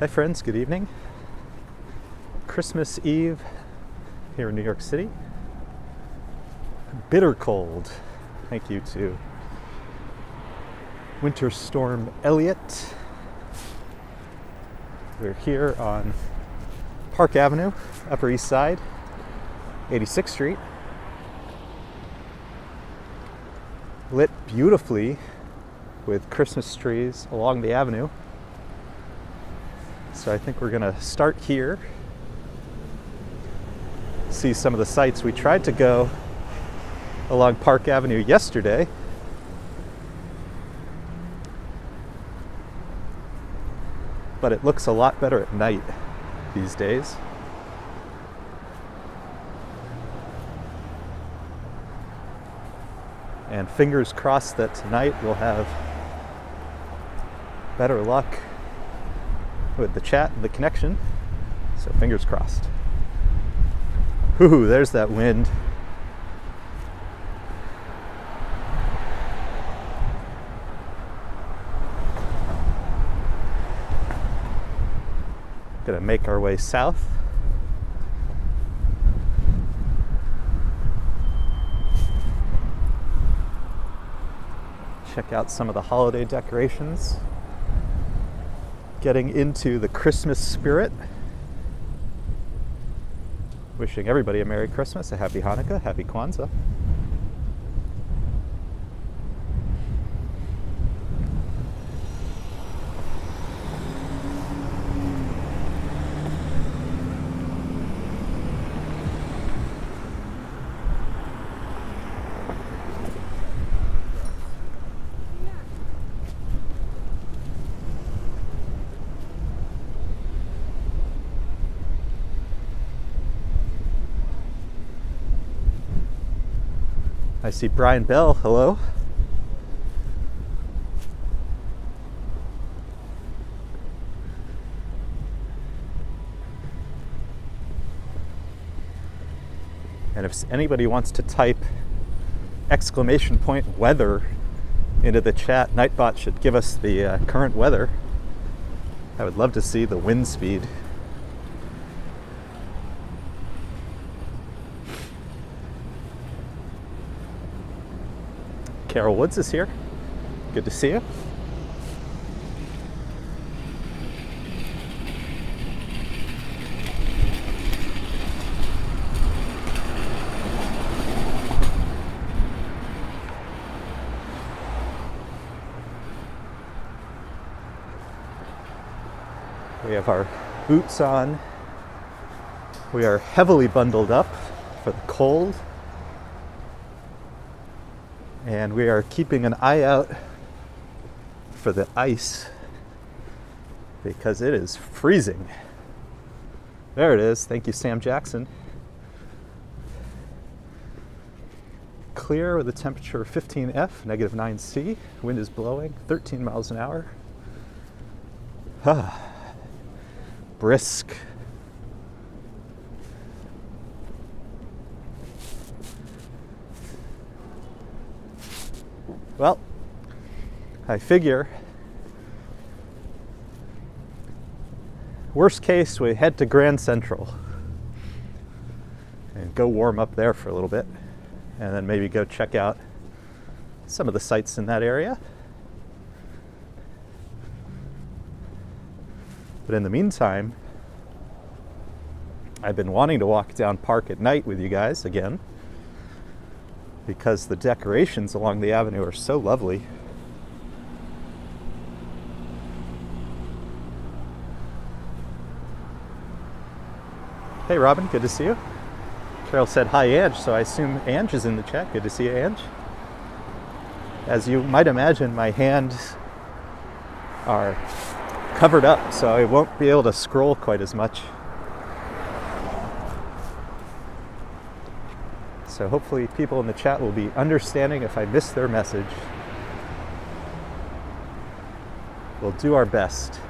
Hi friends, good evening. Christmas Eve here in New York City. Bitter cold. Thank you to Winter Storm Elliott. We're here on Park Avenue, Upper East Side, 86th Street. Lit beautifully with Christmas trees along the avenue. So I think we're gonna start here, see some of the sights. We tried to go along Park Avenue yesterday, but it looks a lot better at night these days. And fingers crossed that tonight we'll have better luck with the chat and the connection. So fingers crossed. Whoo, there's that wind. Gonna make our way south. Check out some of the holiday decorations. Getting into the Christmas spirit. Wishing everybody a Merry Christmas, a Happy Hanukkah, Happy Kwanzaa. I see Brian Bell, hello. And if anybody wants to type !weather into the chat, Nightbot should give us the current weather. I would love to see the wind speed. Carol Woods is here. Good to see you. We have our boots on. We are heavily bundled up for the cold. And we are keeping an eye out for the ice because it is freezing. There it is. Thank you, Sam Jackson. Clear with a temperature of 15 F, negative 9 C. Wind is blowing 13 miles an hour. Brisk. Well, I figure, worst case, we head to Grand Central and go warm up there for a little bit, and then maybe go check out some of the sights in that area. But in the meantime, I've been wanting to walk down Park at night with you guys again, because the decorations along the avenue are so lovely. Hey Robin, good to see you. Carol said hi Ange, so I assume Ange is in the chat. Good to see you, Ange. As you might imagine, my hands are covered up, so I won't be able to scroll quite as much. So hopefully people in the chat will be understanding if I miss their message. We'll do our best.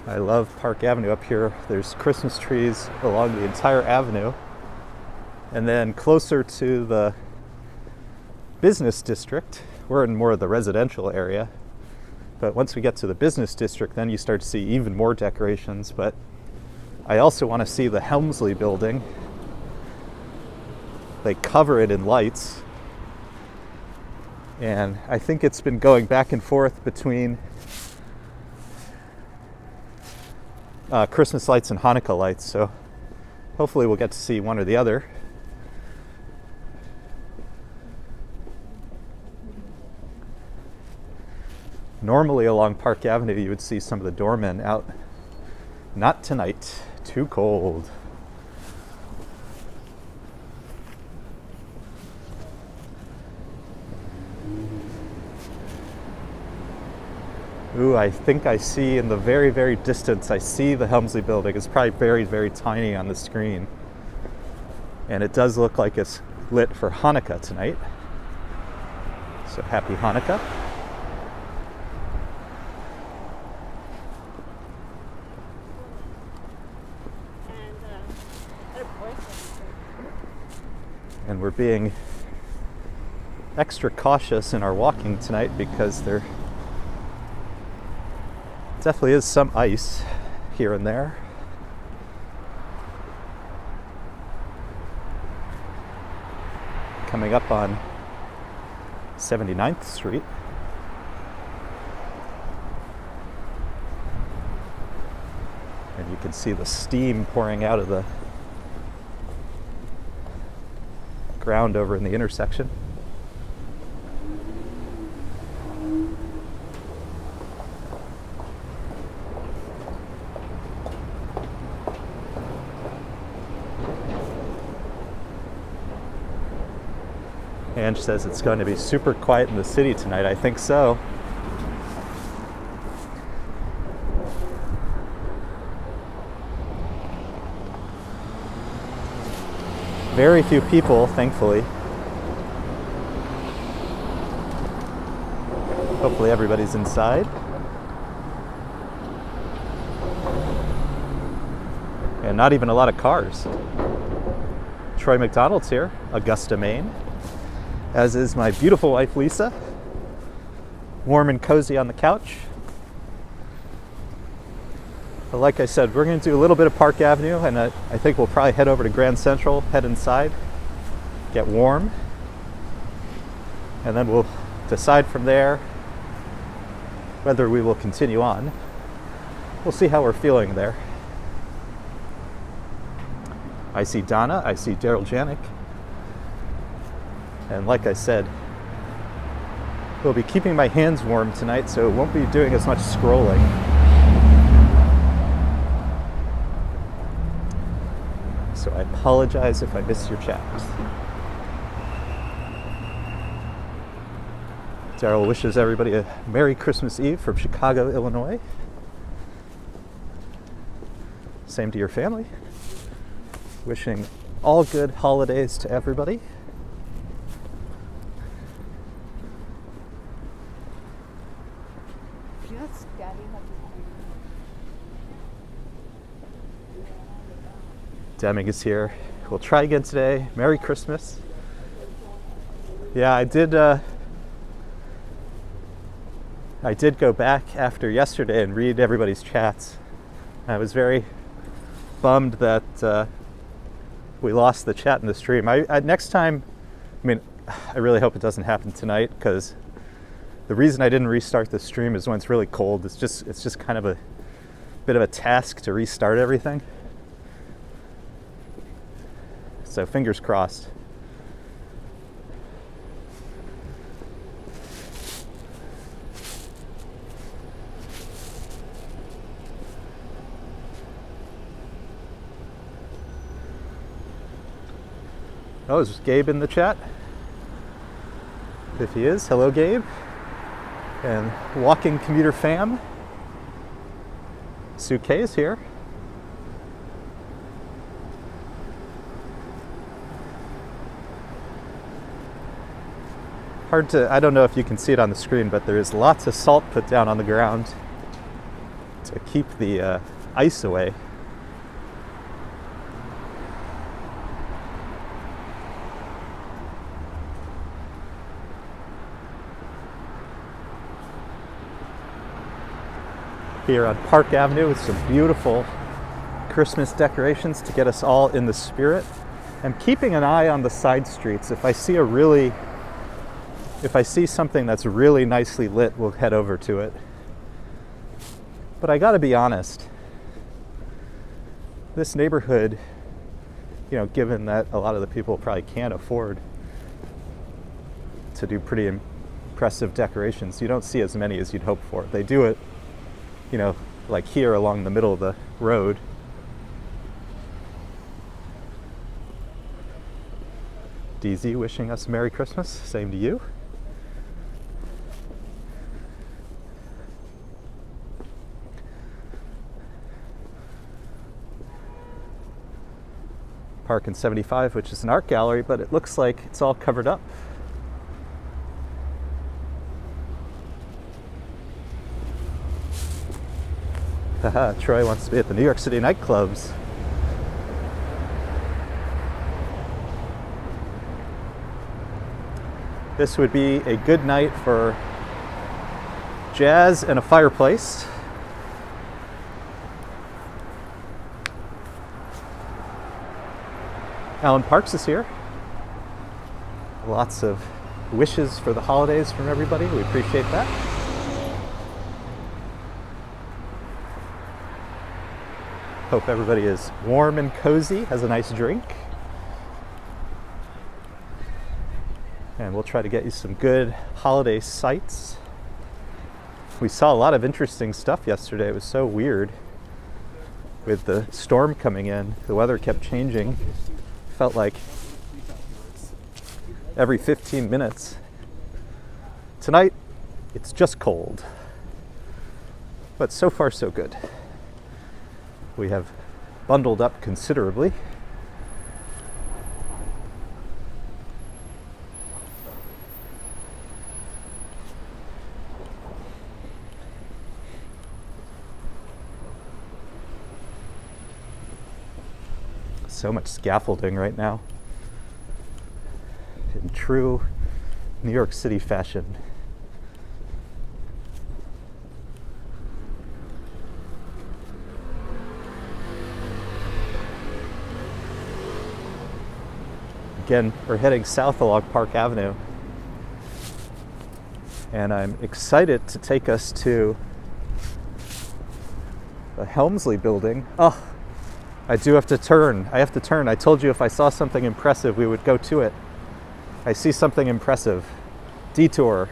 I love Park Avenue up here. There's Christmas trees along the entire avenue. And then closer to the business district, we're in more of the residential area, but once we get to the business district, then you start to see even more decorations. But I also want to see the Helmsley Building. They cover it in lights, and I think it's been going back and forth between Christmas lights and Hanukkah lights, so hopefully we'll get to see one or the other. Normally along Park Avenue you would see some of the doormen out. Not tonight, too cold. Ooh, I think I see in the very, very distance, I see the Helmsley Building. It's probably very, very tiny on the screen. And it does look like it's lit for Hanukkah tonight. So happy Hanukkah. And we're being extra cautious in our walking tonight because there definitely is some ice here and there. Coming up on 79th Street. And you can see the steam pouring out of the ground over in the intersection. Ange says it's going to be super quiet in the city tonight. I think so. Very few people, thankfully. Hopefully everybody's inside. And not even a lot of cars. Troy McDonald's here, Augusta, Maine. As is my beautiful wife, Lisa. Warm and cozy on the couch. But like I said, we're going to do a little bit of Park Avenue, and I think we'll probably head over to Grand Central, head inside, get warm, and then we'll decide from there whether we will continue on. We'll see how we're feeling there. I see Donna, I see Daryl Janik. And like I said, we'll be keeping my hands warm tonight, so it won't be doing as much scrolling. So I apologize if I missed your chat. Daryl wishes everybody a Merry Christmas Eve from Chicago, Illinois. Same to your family. Wishing all good holidays to everybody. Deming is here. We'll try again today. Merry Christmas. Yeah, I did go back after yesterday and read everybody's chats. I was very bummed that we lost the chat in the stream. Next time, I really hope it doesn't happen tonight, because the reason I didn't restart the stream is when it's really cold. It's just kind of a bit of a task to restart everything. So fingers crossed. Oh, is Gabe in the chat? If he is, hello Gabe. And Walking Commuter Fam. Sue K is here. I don't know if you can see it on the screen, but there is lots of salt put down on the ground to keep the ice away. here on Park Avenue with some beautiful Christmas decorations to get us all in the spirit. I'm keeping an eye on the side streets. If I see something that's really nicely lit, we'll head over to it. But I gotta be honest, this neighborhood, given that a lot of the people probably can't afford to do pretty impressive decorations, you don't see as many as you'd hope for. They do it, like here along the middle of the road. DZ wishing us Merry Christmas. Same to you. Park in 75, which is an art gallery, but it looks like it's all covered up. Haha, Troy wants to be at the New York City nightclubs. This would be a good night for jazz and a fireplace. Alan Parks is here. Lots of wishes for the holidays from everybody. We appreciate that. Hope everybody is warm and cozy, has a nice drink. And we'll try to get you some good holiday sights. We saw a lot of interesting stuff yesterday. It was so weird with the storm coming in. The weather kept changing. Felt like every 15 minutes. Tonight, it's just cold. But so far, so good. We have bundled up considerably. So much scaffolding right now in true New York City fashion. Again, we're heading south along Park Avenue, and I'm excited to take us to the Helmsley Building. Oh, I do have to turn. I have to turn. I told you if I saw something impressive, we would go to it. I see something impressive. Detour.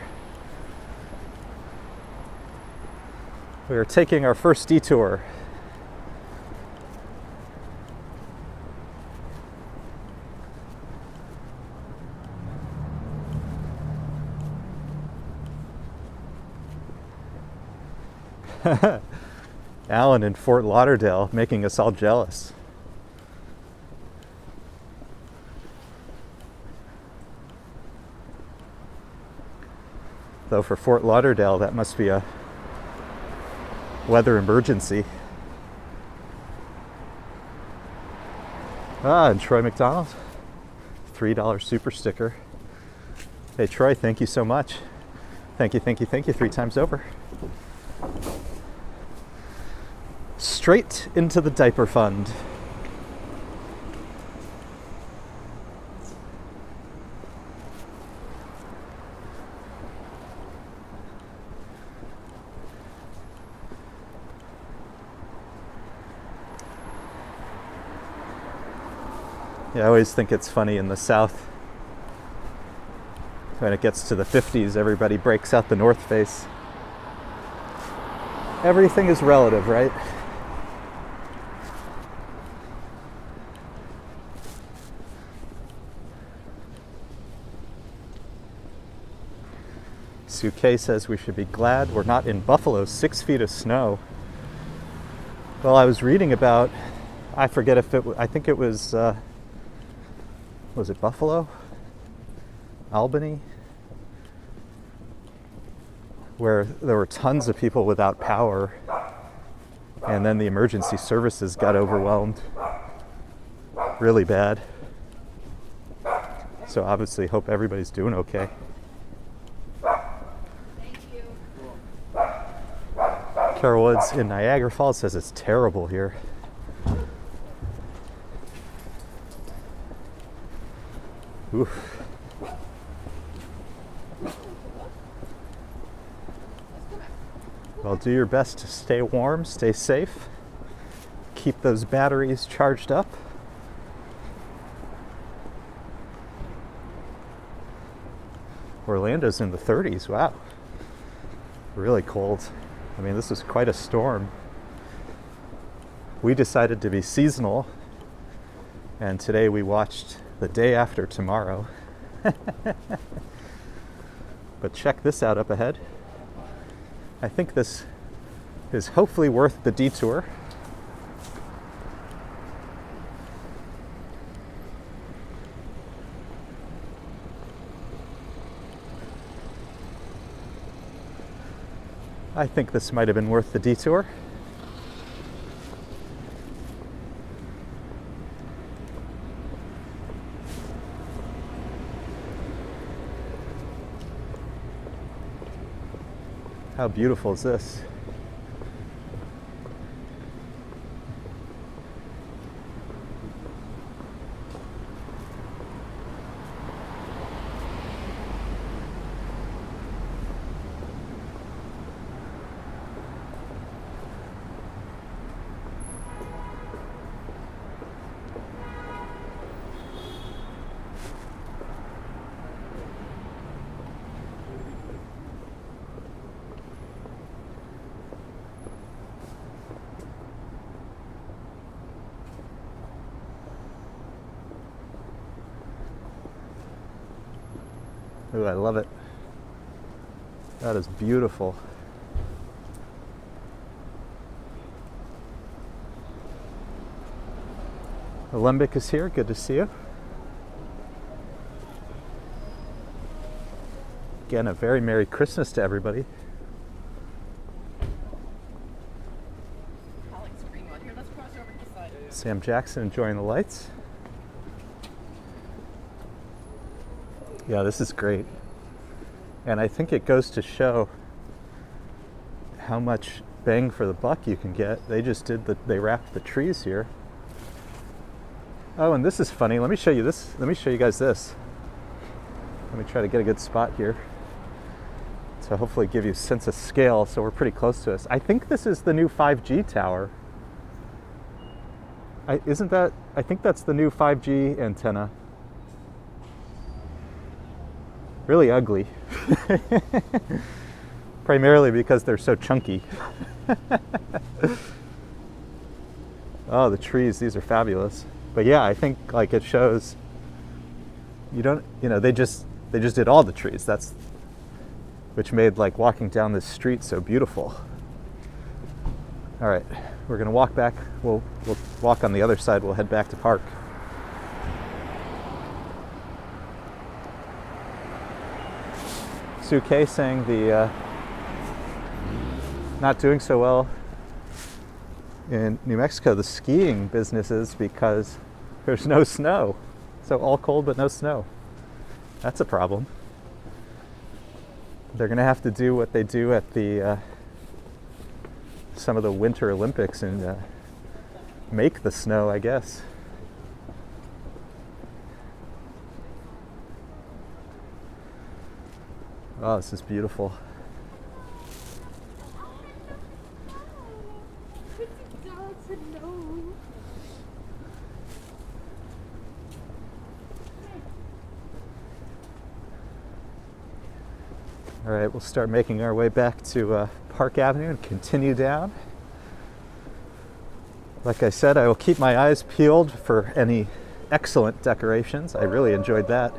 We are taking our first detour. Alan in Fort Lauderdale making us all jealous. Though for Fort Lauderdale, that must be a weather emergency. And Troy McDonald, $3 super sticker. Hey Troy, thank you so much. Thank you, thank you, thank you 3 times over. Straight into the diaper fund. Yeah, I always think it's funny in the South. When it gets to the 50s, everybody breaks out the North Face. Everything is relative, right? Suke says we should be glad we're not in Buffalo, 6 feet of snow. Well, I was reading about, I forget if it, I think it was it Buffalo? Albany? Where there were tons of people without power, and then the emergency services got overwhelmed really bad. So obviously hope everybody's doing okay. Carol Woods in Niagara Falls says it's terrible here. Oof. Well, do your best to stay warm, stay safe, keep those batteries charged up. Orlando's in the 30s, wow. Really cold. I mean, this was quite a storm. We decided to be seasonal, and today we watched The Day After Tomorrow. But check this out up ahead. I think this is hopefully worth the detour. I think this might have been worth the detour. How beautiful is this? Ooh, I love it. That is beautiful. Alembic is here. Good to see you. Again, a very Merry Christmas to everybody. Sam Jackson enjoying the lights. Yeah, this is great. And I think it goes to show how much bang for the buck you can get. They just they wrapped the trees here. Oh, and this is funny. Let me show you this. Let me show you guys this. Let me try to get a good spot here to hopefully give you a sense of scale. So we're pretty close to us. I think this is the new 5G tower. I think that's the new 5G antenna. Really ugly. Primarily because they're so chunky. Oh, the trees, these are fabulous. But yeah, I think like it shows they just did all the trees. That's which made like walking down this street so beautiful. All right, we're gonna walk back. We'll walk on the other side. We'll head back to park. Sue K saying the not doing so well in New Mexico, the skiing businesses, because there's no snow. So all cold but no snow. That's a problem. They're gonna have to do what they do at the some of the Winter Olympics and make the snow, I guess. Oh, this is beautiful. All right, we'll start making our way back to Park Avenue and continue down. Like I said, I will keep my eyes peeled for any excellent decorations. I really enjoyed that.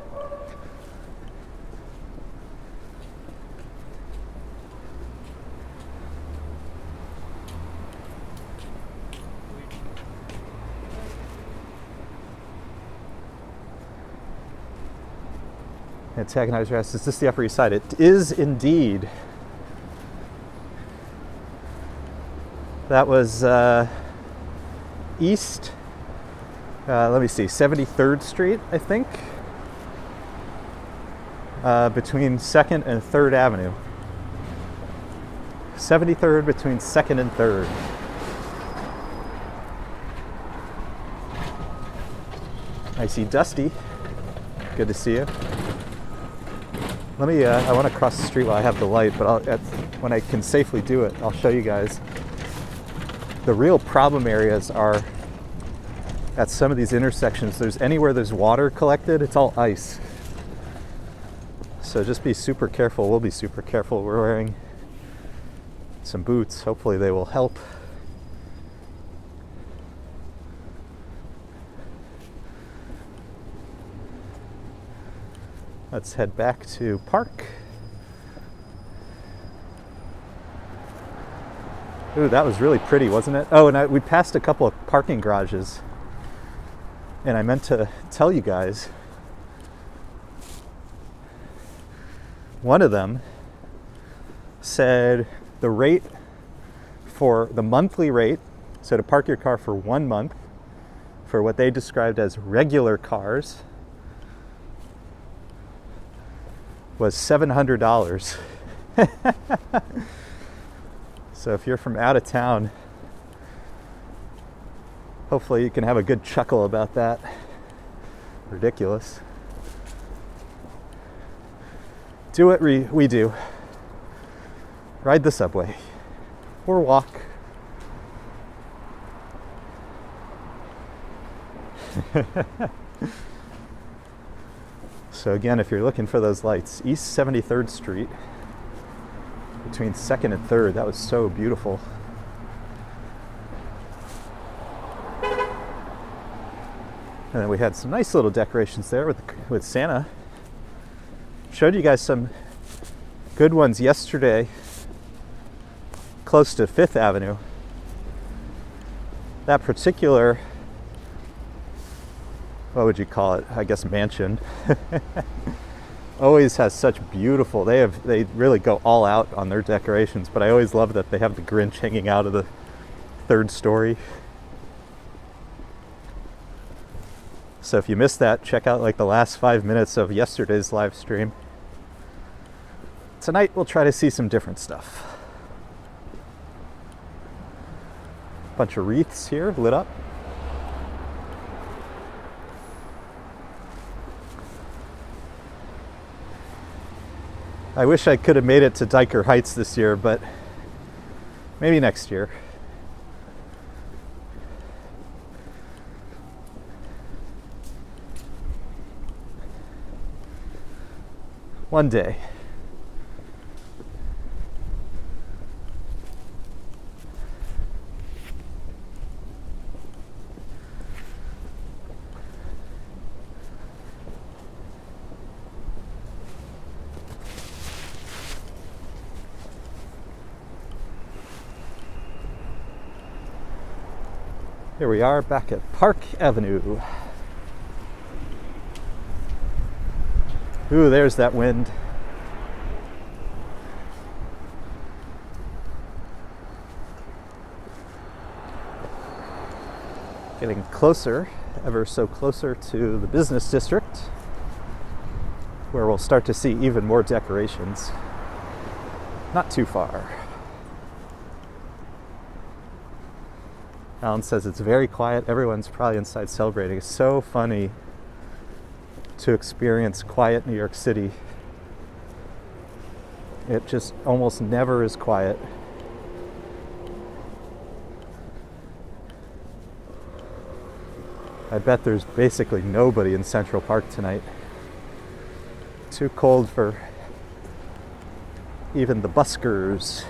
Antagonizer asks, is this the Upper East Side? It is indeed. That was east, let me see, 73rd Street, I think, between 2nd and 3rd Avenue. 73rd between 2nd and 3rd. I see Dusty. Good to see you. Let me, I want to cross the street while I have the light, but when I can safely do it, I'll show you guys. The real problem areas are at some of these intersections. Anywhere there's water collected, it's all ice. So just be super careful. We'll be super careful. We're wearing some boots. Hopefully they will help. Let's head back to Park. Ooh, that was really pretty, wasn't it? Oh, and we passed a couple of parking garages. And I meant to tell you guys, one of them said the rate for the monthly rate, so to park your car for 1 month, for what they described as regular cars, was $700. So if you're from out of town, hopefully you can have a good chuckle about that. Ridiculous. Do what we do. Ride the subway or walk. So again, if you're looking for those lights, East 73rd Street between 2nd and 3rd, that was so beautiful. And then we had some nice little decorations there with Santa. Showed you guys some good ones yesterday close to 5th Avenue. That particular, what would you call it? I guess mansion. Always has such beautiful, they really go all out on their decorations, but I always love that they have the Grinch hanging out of the 3rd story. So if you missed that, check out like the last 5 minutes of yesterday's live stream. Tonight we'll try to see some different stuff. Bunch of wreaths here lit up. I wish I could have made it to Diker Heights this year, but maybe next year. One day. Here we are back at Park Avenue. Ooh, there's that wind. Getting closer, ever so closer to the business district, where we'll start to see even more decorations. Not too far. Alan says it's very quiet. Everyone's probably inside celebrating. It's so funny to experience quiet New York City. It just almost never is quiet. I bet there's basically nobody in Central Park tonight. Too cold for even the buskers.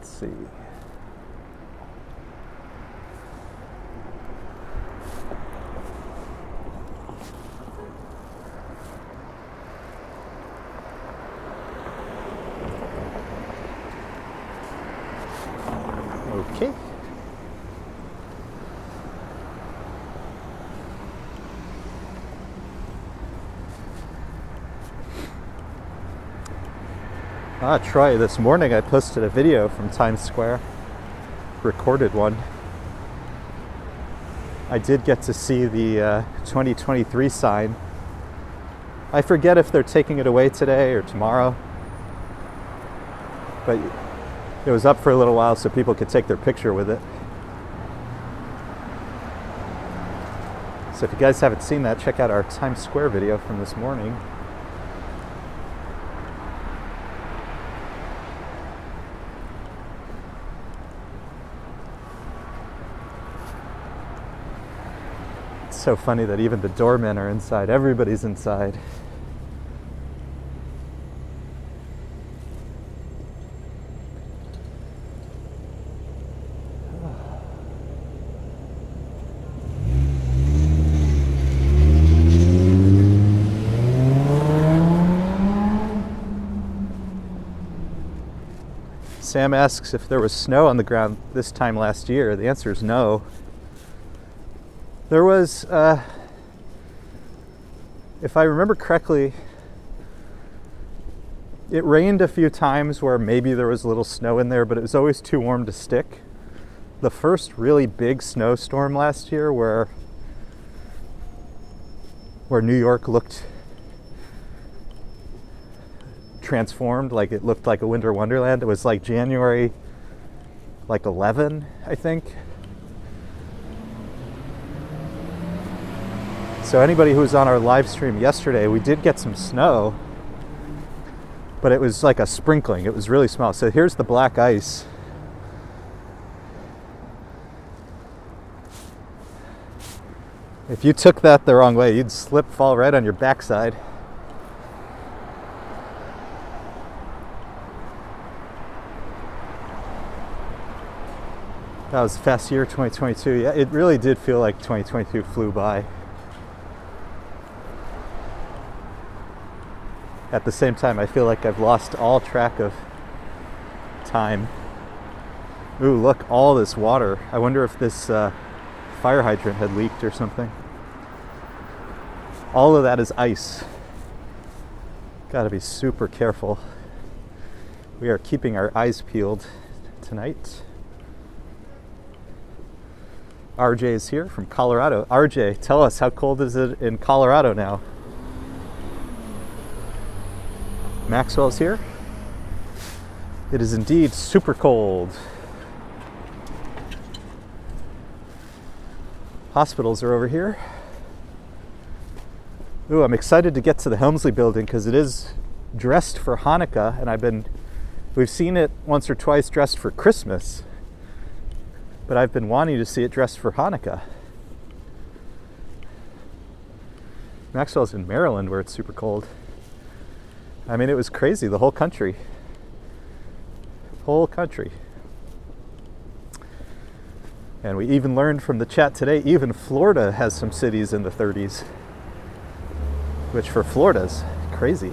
See. Okay. Troy, this morning I posted a video from Times Square, recorded one. I did get to see the 2023 sign. I forget if they're taking it away today or tomorrow, but it was up for a little while so people could take their picture with it. So if you guys haven't seen that, check out our Times Square video from this morning. It's so funny that even the doormen are inside. Everybody's inside. Sam asks if there was snow on the ground this time last year. The answer is no. There was, if I remember correctly, it rained a few times where maybe there was a little snow in there, but it was always too warm to stick. The first really big snowstorm last year where New York looked transformed, like it looked like a winter wonderland. It was like January 11, I think. So anybody who was on our live stream yesterday, we did get some snow, but it was like a sprinkling. It was really small. So here's the black ice. If you took that the wrong way, you'd slip, fall right on your backside. That was a fast year, 2022. Yeah, it really did feel like 2022 flew by. At the same time, I feel like I've lost all track of time. Ooh, look, all this water. I wonder if this fire hydrant had leaked or something. All of that is ice. Gotta be super careful. We are keeping our eyes peeled tonight. RJ is here from Colorado. RJ, tell us, how cold is it in Colorado now? Maxwell's here. It is indeed super cold. Hospitals are over here. Ooh, I'm excited to get to the Helmsley Building because it is dressed for Hanukkah, and we've seen it once or twice dressed for Christmas, but I've been wanting to see it dressed for Hanukkah. Maxwell's in Maryland where it's super cold. I mean, it was crazy, the whole country. Whole country. And we even learned from the chat today, even Florida has some cities in the 30s, which for Florida's crazy.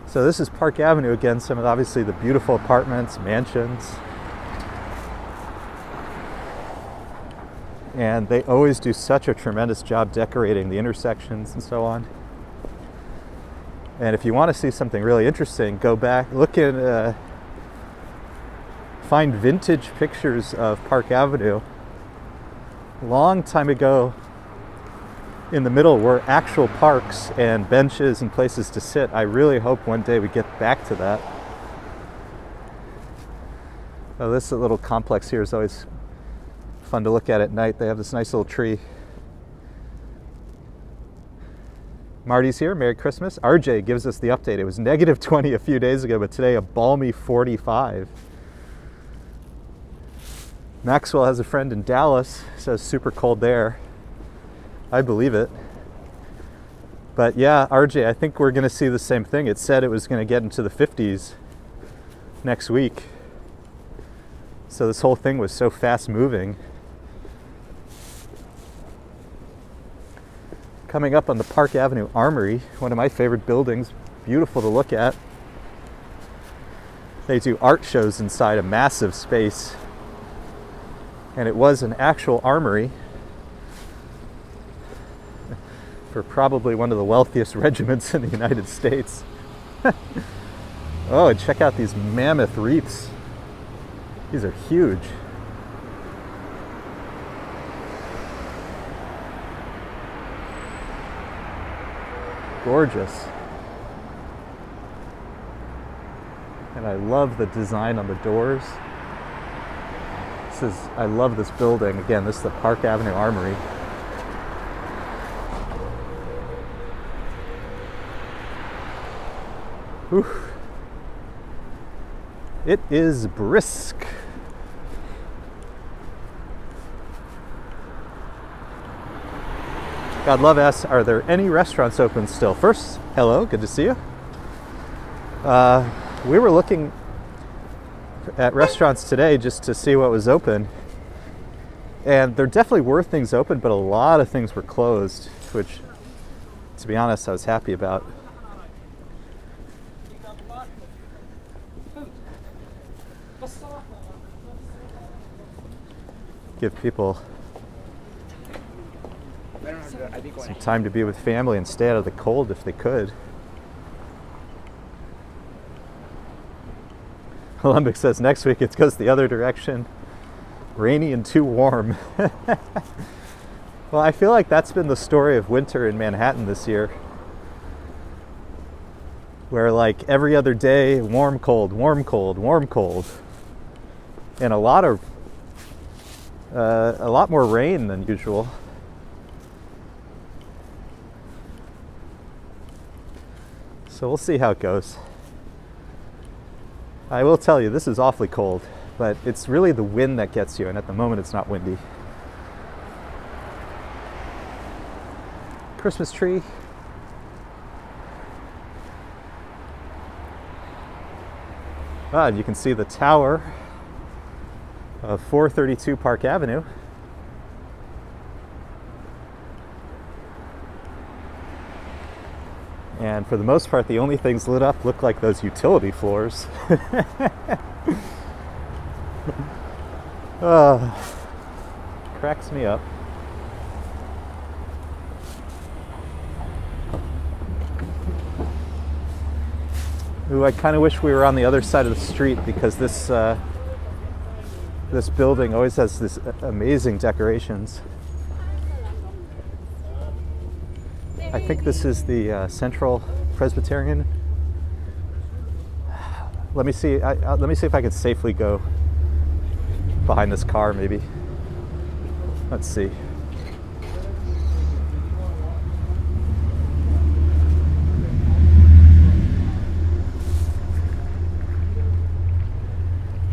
So this is Park Avenue again, some of obviously the beautiful apartments, mansions. And they always do such a tremendous job decorating the intersections and so on. And if you want to see something really interesting, go back, find vintage pictures of Park Avenue. A long time ago, in the middle were actual parks and benches and places to sit. I really hope one day we get back to that. Oh, this little complex here is always fun to look at night. They have this nice little tree. Marty's here. Merry Christmas. RJ gives us the update. It was negative 20 a few days ago, but today a balmy 45. Maxwell has a friend in Dallas, says super cold there. I believe it. But yeah, RJ, I think we're going to see the same thing. It said it was going to get into the 50s next week. So this whole thing was so fast moving. Coming up on the Park Avenue Armory, one of my favorite buildings, beautiful to look at. They do art shows inside a massive space. And it was an actual armory. for probably one of the wealthiest regiments in the United States. Oh, and check out these mammoth wreaths. These are huge. Gorgeous. And I love the design on the doors. I love this building. Again, this is the Park Avenue Armory. Whew. It is brisk. God Love asks, are there any restaurants open still? First, hello, good to see you. We were looking at restaurants today just to see what was open. And there definitely were things open, but a lot of things were closed, which, to be honest, I was happy about. Give people some time to be with family and stay out of the cold if they could. Olympic says next week it goes the other direction. Rainy and too warm. Well, I feel like that's been the story of winter in Manhattan this year. Where like every other day, warm, cold, warm, cold, warm, cold. And a lot more rain than usual. So we'll see how it goes. I will tell you, this is awfully cold, but it's really the wind that gets you, and at the moment it's not windy. Christmas tree. And you can see the tower of 432 Park Avenue. And for the most part, the only things lit up look like those utility floors. Cracks me up. Ooh, I kind of wish we were on the other side of the street because this building always has this amazing decorations. I think this is the Central Presbyterian. Let me see. Let me see if I can safely go behind this car. Maybe. Let's see.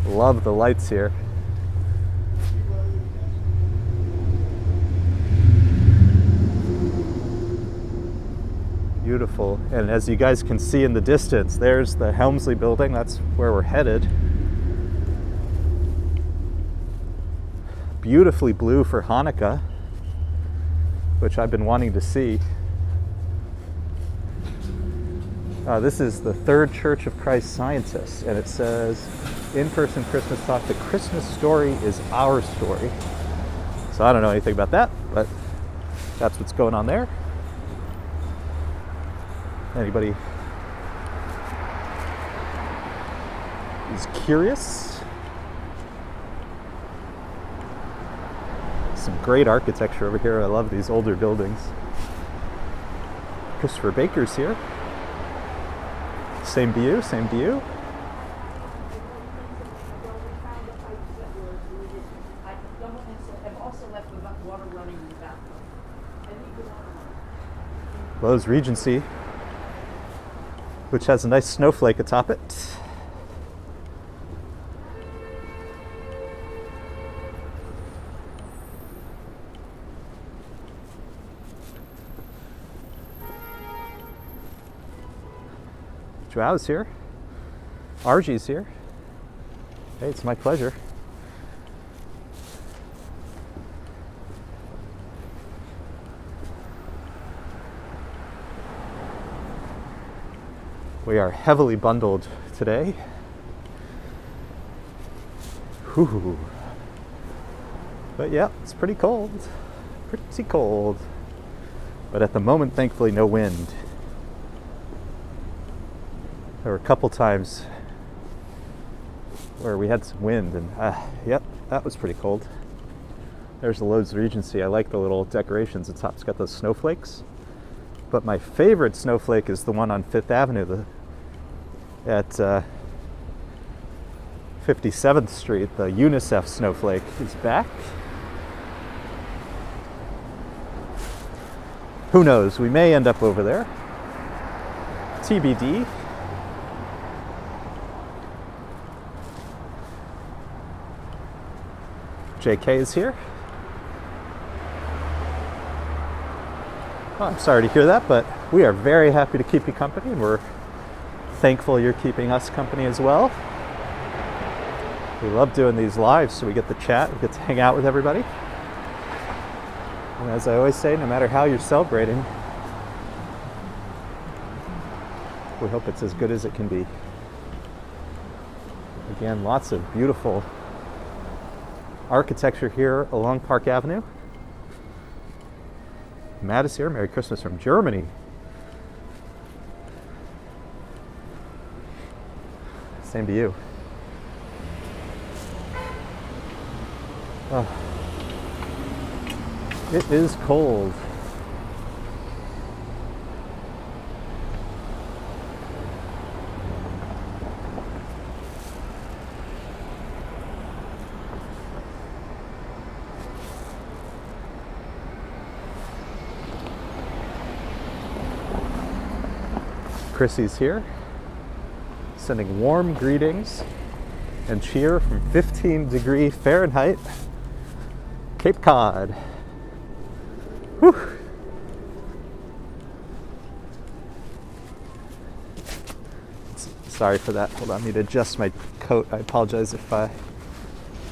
Love the lights here. Beautiful. And as you guys can see in the distance, there's the Helmsley Building. That's where we're headed. Beautifully blue for Hanukkah, which I've been wanting to see. This is the Third Church of Christ Scientists, and it says, in-person Christmas talk, the Christmas story is our story. So I don't know anything about that, but that's what's going on there. Anybody is curious? Some great architecture over here. I love these older buildings. Christopher Baker's here. Same to you, same to you. Lowe's Regency, which has a nice snowflake atop it. Joao's here. Argie's here. Hey, it's my pleasure. We are heavily bundled today. Whew. But yeah, it's pretty cold. Pretty cold. But at the moment, thankfully, no wind. There were a couple times where we had some wind, and yep, that was pretty cold. There's the Lowe's Regency. I like the little decorations at the top. It's got those snowflakes. But my favorite snowflake is the one on Fifth Avenue at 57th Street. The UNICEF snowflake is back. Who knows? We may end up over there. TBD. JK is here. Oh, I'm sorry to hear that, but we are very happy to keep you company, and we're thankful you're keeping us company as well. We love doing these lives, so we get to chat, we get to hang out with everybody. And as I always say, no matter how you're celebrating, we hope it's as good as it can be. Again, lots of beautiful architecture here along Park Avenue. Matt is here. Merry Christmas from Germany. Same to you. Oh. It is cold. Chrissy's here, sending warm greetings and cheer from 15-degree Fahrenheit, Cape Cod. Whew. Sorry for that. Hold on, I need to adjust my coat. I apologize if I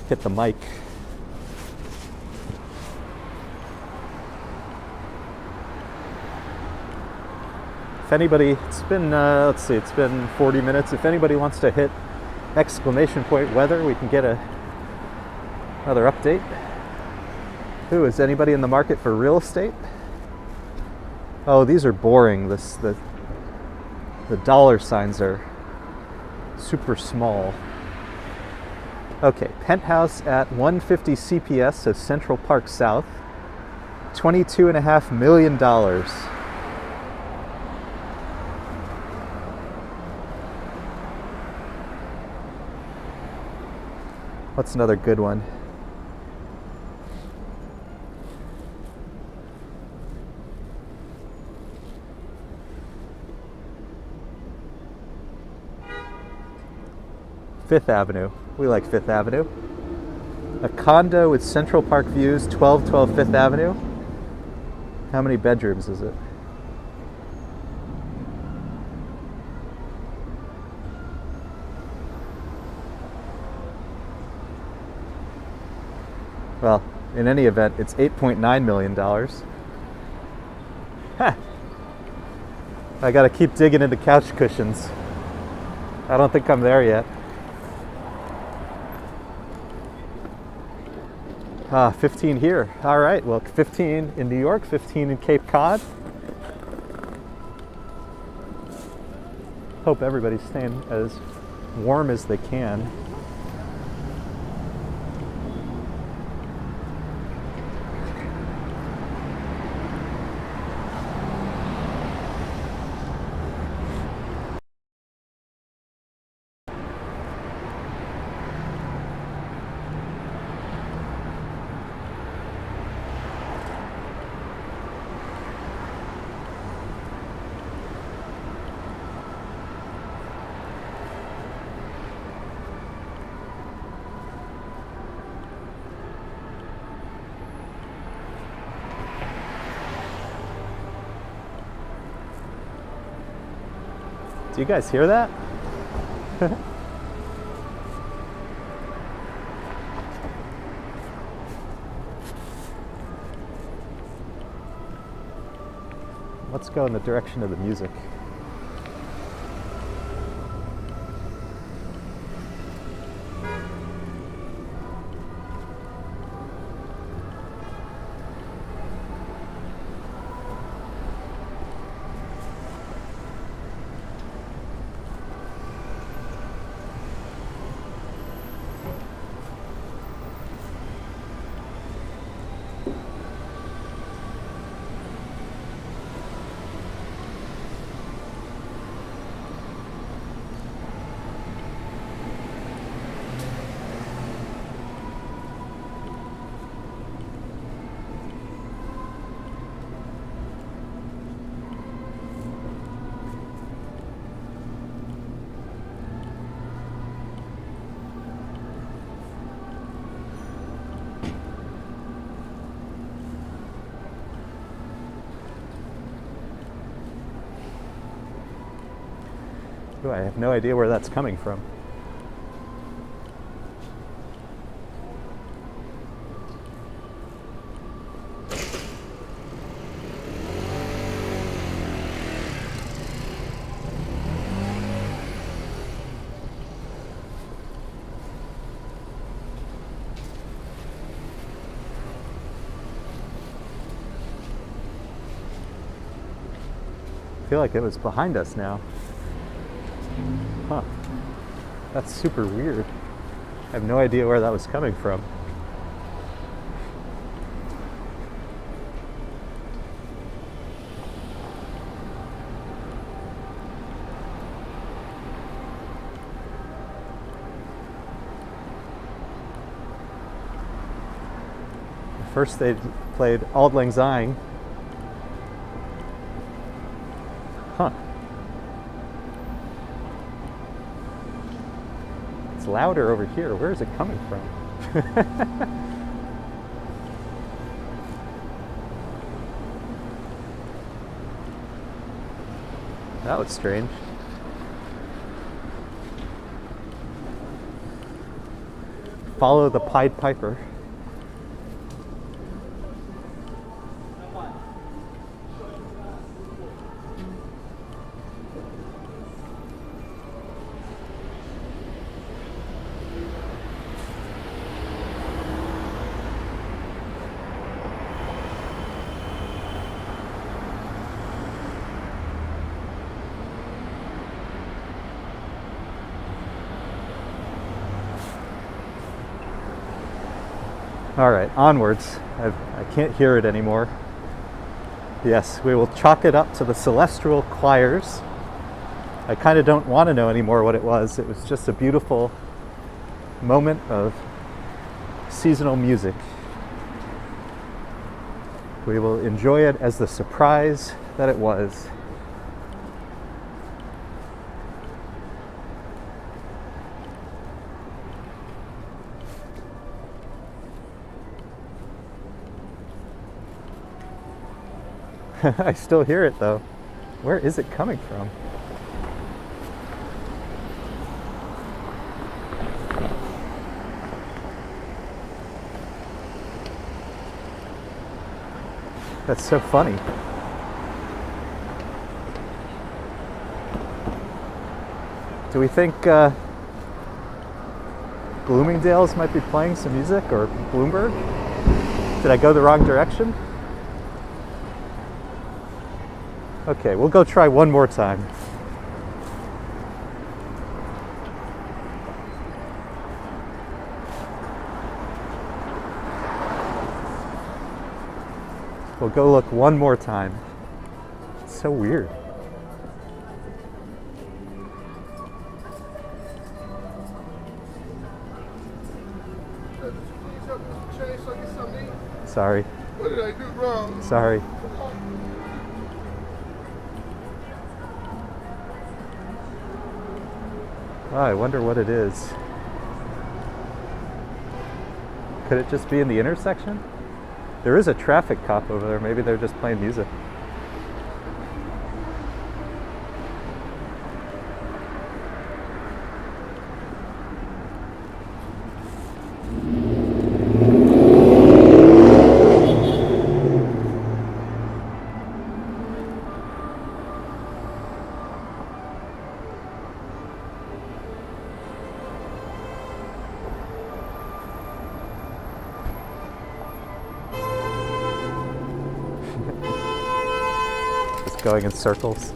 hit the mic. If anybody, it's been, let's see, it's been 40 minutes. If anybody wants to hit exclamation point weather, we can get another update. Ooh, is anybody in the market for real estate? Oh, these are boring. The dollar signs are super small. Okay, penthouse at 150 CPS of Central Park South, $22.5 million. What's another good one? Fifth Avenue. We like Fifth Avenue. A condo with Central Park views, 1212 Fifth Avenue. How many bedrooms is it? Well, in any event, it's $8.9 million. Huh. I gotta keep digging into couch cushions. I don't think I'm there yet. 15 here. All right, well, 15 in New York, 15 in Cape Cod. Hope everybody's staying as warm as they can. Do you guys hear that? Let's go in the direction of the music. Ooh, I have no idea where that's coming from. I feel like it was behind us now. Huh. That's super weird. I have no idea where that was coming from. First they played Auld Lang Syne. Huh. It's louder over here. Where is it coming from? That was strange. Follow the Pied Piper. All right, onwards. I can't hear it anymore. Yes, we will chalk it up to the celestial choirs. I kind of don't want to know anymore what it was. It was just a beautiful moment of seasonal music. We will enjoy it as the surprise that it was. I still hear it though. Where is it coming from? That's so funny. Do we think Bloomingdale's might be playing some music, or Bloomberg? Did I go the wrong direction? Okay, we'll go try one more time. We'll go look one more time. It's so weird. Sorry. What did I do wrong? Sorry. Oh, I wonder what it is. Could it just be in the intersection? There is a traffic cop over there. Maybe they're just playing music. Going in circles.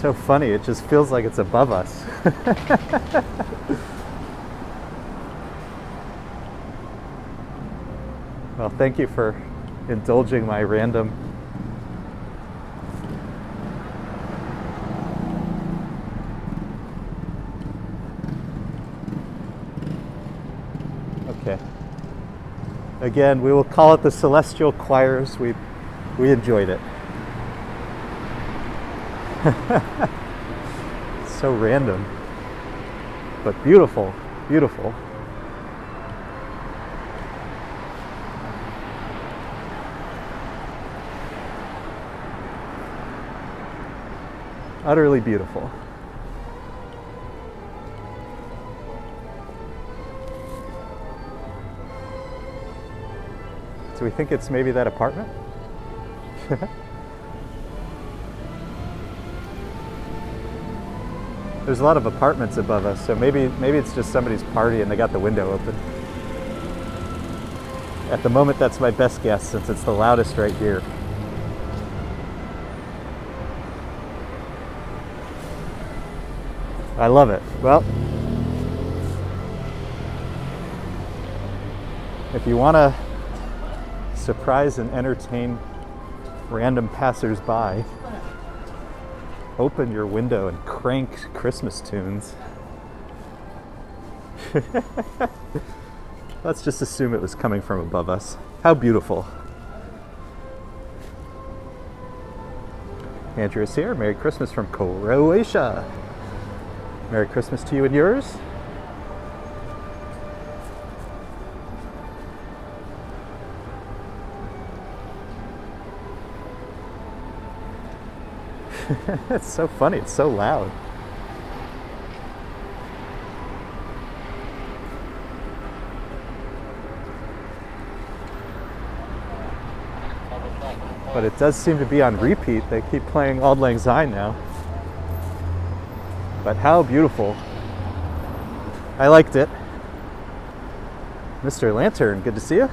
so funny. It just feels like it's above us. Well, thank you for indulging my random. Okay. Again, we will call it the Celestial Choirs. We enjoyed it. So random, but beautiful, beautiful. Utterly beautiful. Do we think it's maybe that apartment? There's a lot of apartments above us, so maybe it's just somebody's party and they got the window open. At the moment, that's my best guess since it's the loudest right here. I love it. Well, if you want to surprise and entertain random passers-by, open your window and crank Christmas tunes. Let's just assume it was coming from above us. How beautiful. Andrew is here. Merry Christmas from Croatia. Merry Christmas to you and yours. It's so funny. It's so loud. But it does seem to be on repeat. They keep playing Auld Lang Syne now. But how beautiful. I liked it. Mr. Lantern, good to see you.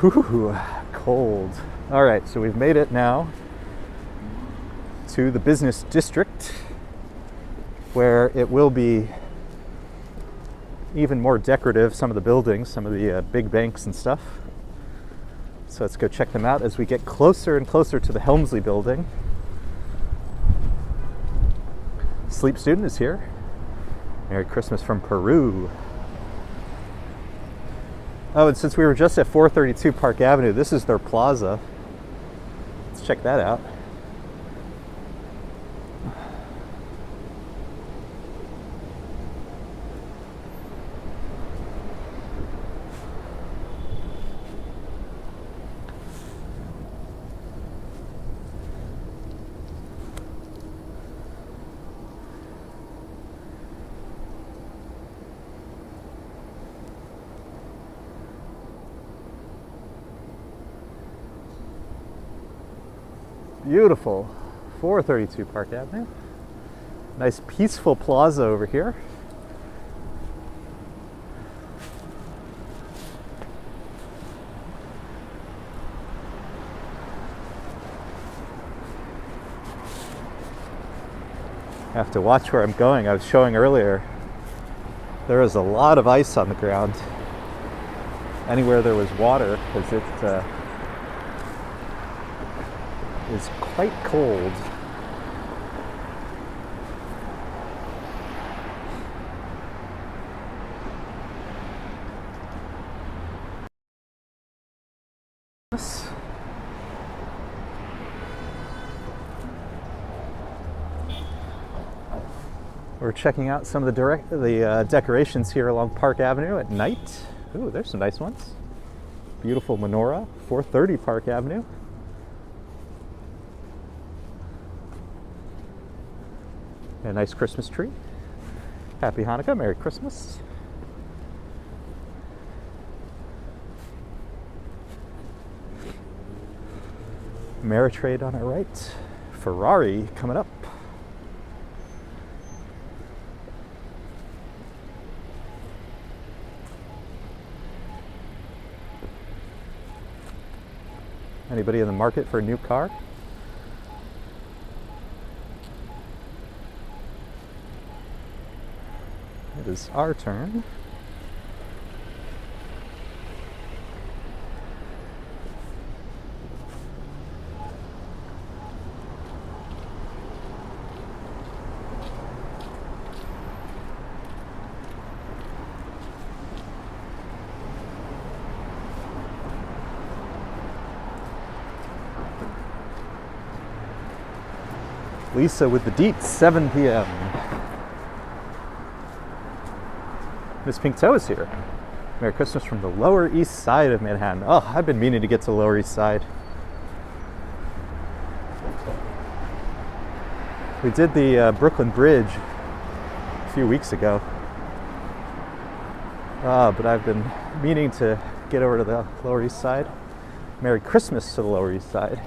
Whew, cold. All right, so we've made it now to the business district where it will be even more decorative, some of the buildings, some of the big banks and stuff. So let's go check them out as we get closer and closer to the Helmsley Building. Sleep Student is here. Merry Christmas from Peru. Oh, and since we were just at 432 Park Avenue, this is their plaza. Let's check that out. Beautiful 432 Park Avenue. Nice peaceful plaza over here. I have to watch where I'm going. I was showing earlier there is a lot of ice on the ground anywhere there was water because it is quite cold. We're checking out some of the decorations here along Park Avenue at night. Ooh, there's some nice ones. Beautiful menorah, 430 Park Avenue. A nice Christmas tree. Happy Hanukkah, Merry Christmas. Ameritrade on our right. Ferrari coming up. Anybody in the market for a new car? it is our turn. Lisa with the deets, 7 p.m. Miss Pink Toe is here. Merry Christmas from the Lower East Side of Manhattan. Oh, I've been meaning to get to the Lower East Side. We did the Brooklyn Bridge a few weeks ago. But I've been meaning to get over to the Lower East Side. Merry Christmas to the Lower East Side.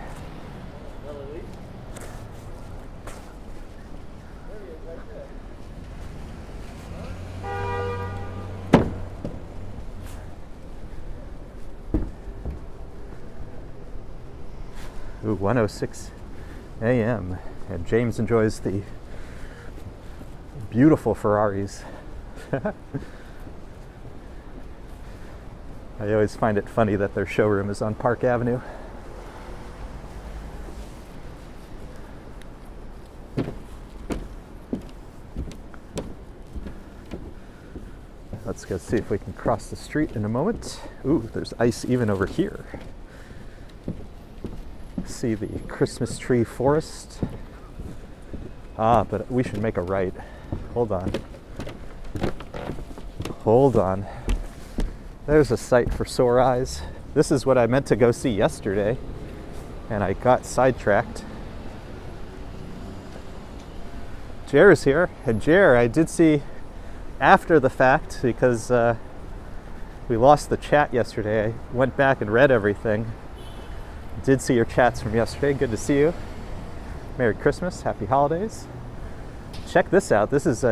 Ooh, 1:06 a.m. and James enjoys the beautiful Ferraris. I always find it funny that their showroom is on Park Avenue. Let's go see if we can cross the street in a moment. Ooh, there's ice even over here. See the Christmas tree forest. But we should make a right. Hold on. Hold on. There's a sight for sore eyes. This is what I meant to go see yesterday, and I got sidetracked. Jer is here, and Jer I did see after the fact because we lost the chat yesterday. I went back and read everything. Did see your chats from yesterday. Good to see you. Merry Christmas, Happy Holidays. Check this out. This is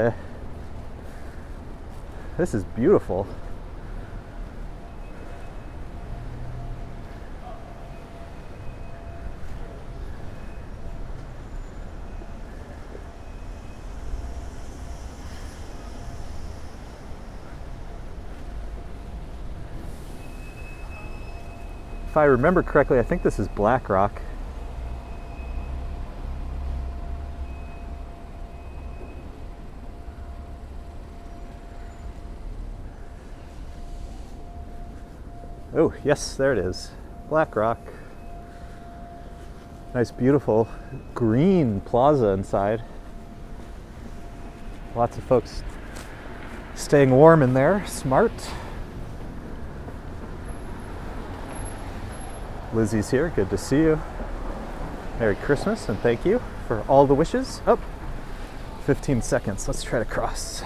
beautiful. If I remember correctly, I think this is Black Rock. Oh, yes, there it is. Black Rock. Nice, beautiful green plaza inside. Lots of folks staying warm in there. Smart. Lizzie's here. Good to see you. Merry Christmas and thank you for all the wishes. Oh, 15 seconds. Let's try to cross.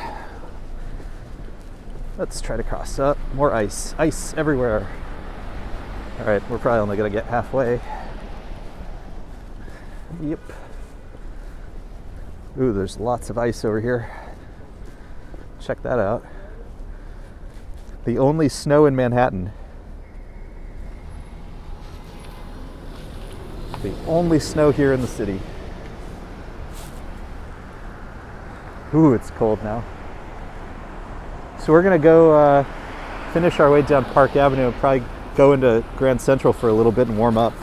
Let's try to cross. More ice. Ice everywhere. All right, we're probably only going to get halfway. Yep. Ooh, there's lots of ice over here. Check that out. The only snow in Manhattan. The only snow here in the city. Ooh, it's cold now. So we're gonna go finish our way down Park Avenue and probably go into Grand Central for a little bit and warm up.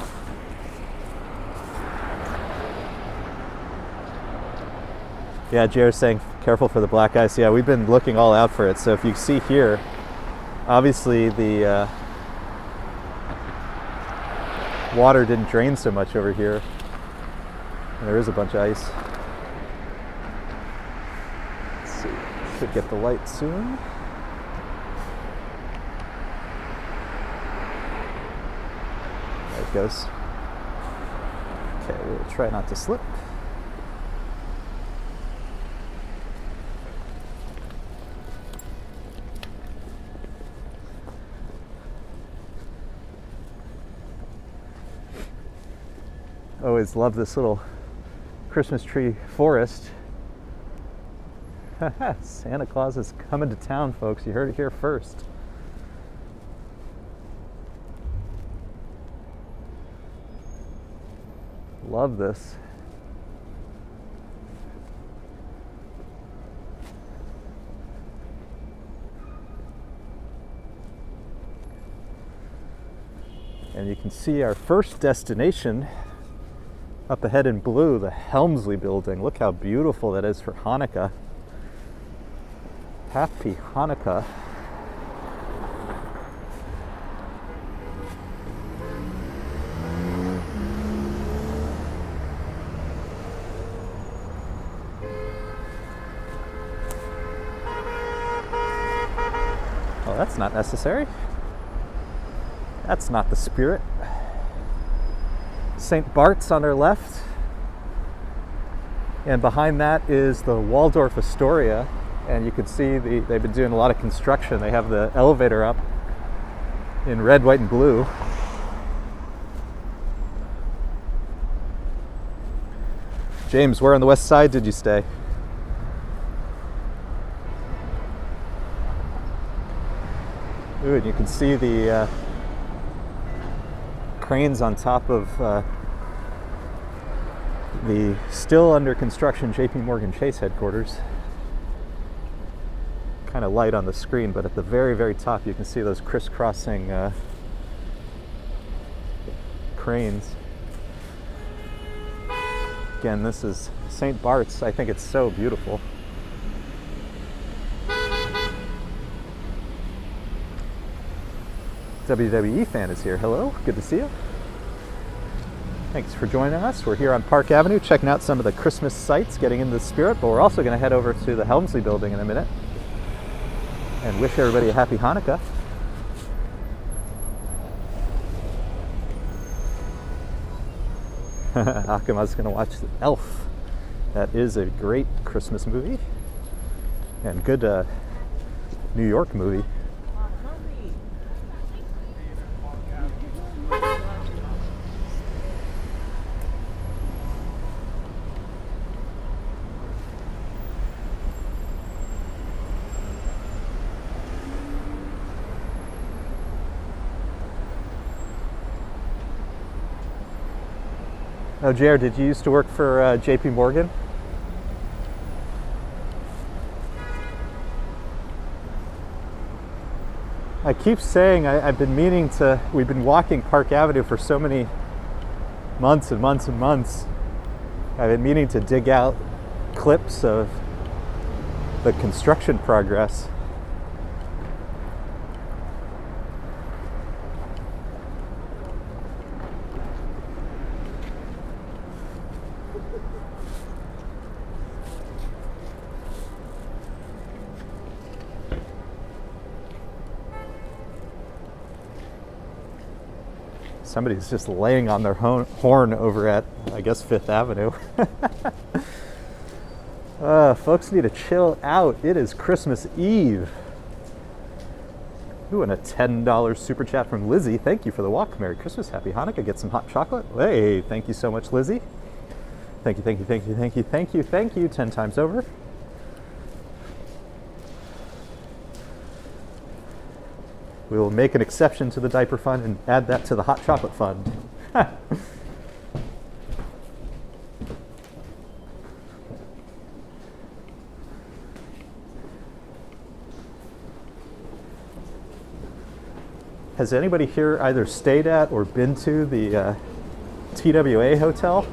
Yeah, Jared's saying careful for the black ice. Yeah, we've been looking all out for it. So if you see here, obviously the water didn't drain so much over here. And there is a bunch of ice. Let's see, should get the light soon. There it goes. Okay, we'll try not to slip. Always love this little Christmas tree forest. Santa Claus is coming to town, folks. You heard it here first. Love this. And you can see our first destination up ahead in blue, the Helmsley Building. Look how beautiful that is for Hanukkah. Happy Hanukkah. Oh, that's not necessary. That's not the spirit. St. Bart's on our left. And behind that is the Waldorf Astoria. And you can see they've been doing a lot of construction. They have the elevator up in red, white, and blue. James, where on the west side did you stay? Ooh, and you can see the cranes on top of the still under construction JP Morgan Chase headquarters. Kind of light on the screen, but at the very, very top you can see those crisscrossing cranes. Again, this is St. Bart's. I think it's so beautiful. WWE fan is here. Hello, good to see you. Thanks for joining us. We're here on Park Avenue checking out some of the Christmas sights, getting into the spirit, but we're also going to head over to the Helmsley Building in a minute and wish everybody a happy Hanukkah. Akima's going to watch Elf. That is a great Christmas movie and good New York movie. Oh, JR, did you used to work for JP Morgan? I keep saying I've been meaning to, we've been walking Park Avenue for so many months and months and months. I've been meaning to dig out clips of the construction progress. Somebody's just laying on their horn over at, I guess, Fifth Avenue. Folks need to chill out. It is Christmas Eve. Ooh, and a $10 super chat from Lizzie. Thank you for the walk. Merry Christmas. Happy Hanukkah. Get some hot chocolate. Hey, thank you so much, Lizzie. Thank you, thank you, thank you, thank you, thank you, thank you, 10 times over. We will make an exception to the diaper fund and add that to the hot chocolate fund. Has anybody here either stayed at or been to the TWA hotel?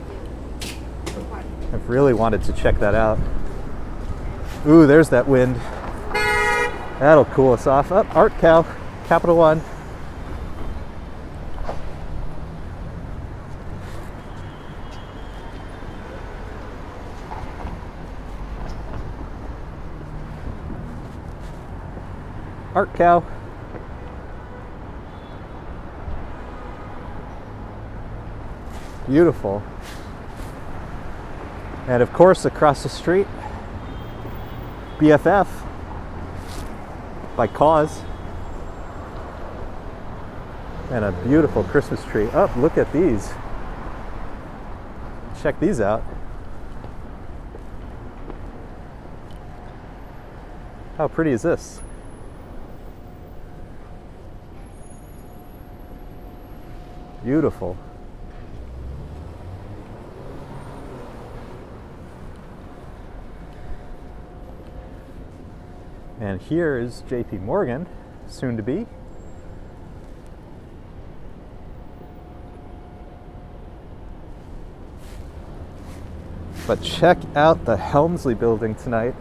I've really wanted to check that out. Ooh, there's that wind. That'll cool us off. Up, Art Cow. Capital One. Art Cow. Beautiful. And of course, across the street, BFF by Cause. And a beautiful Christmas tree. Oh, look at these. Check these out. How pretty is this? Beautiful. And here is JP Morgan, soon to be. But check out the Helmsley Building tonight.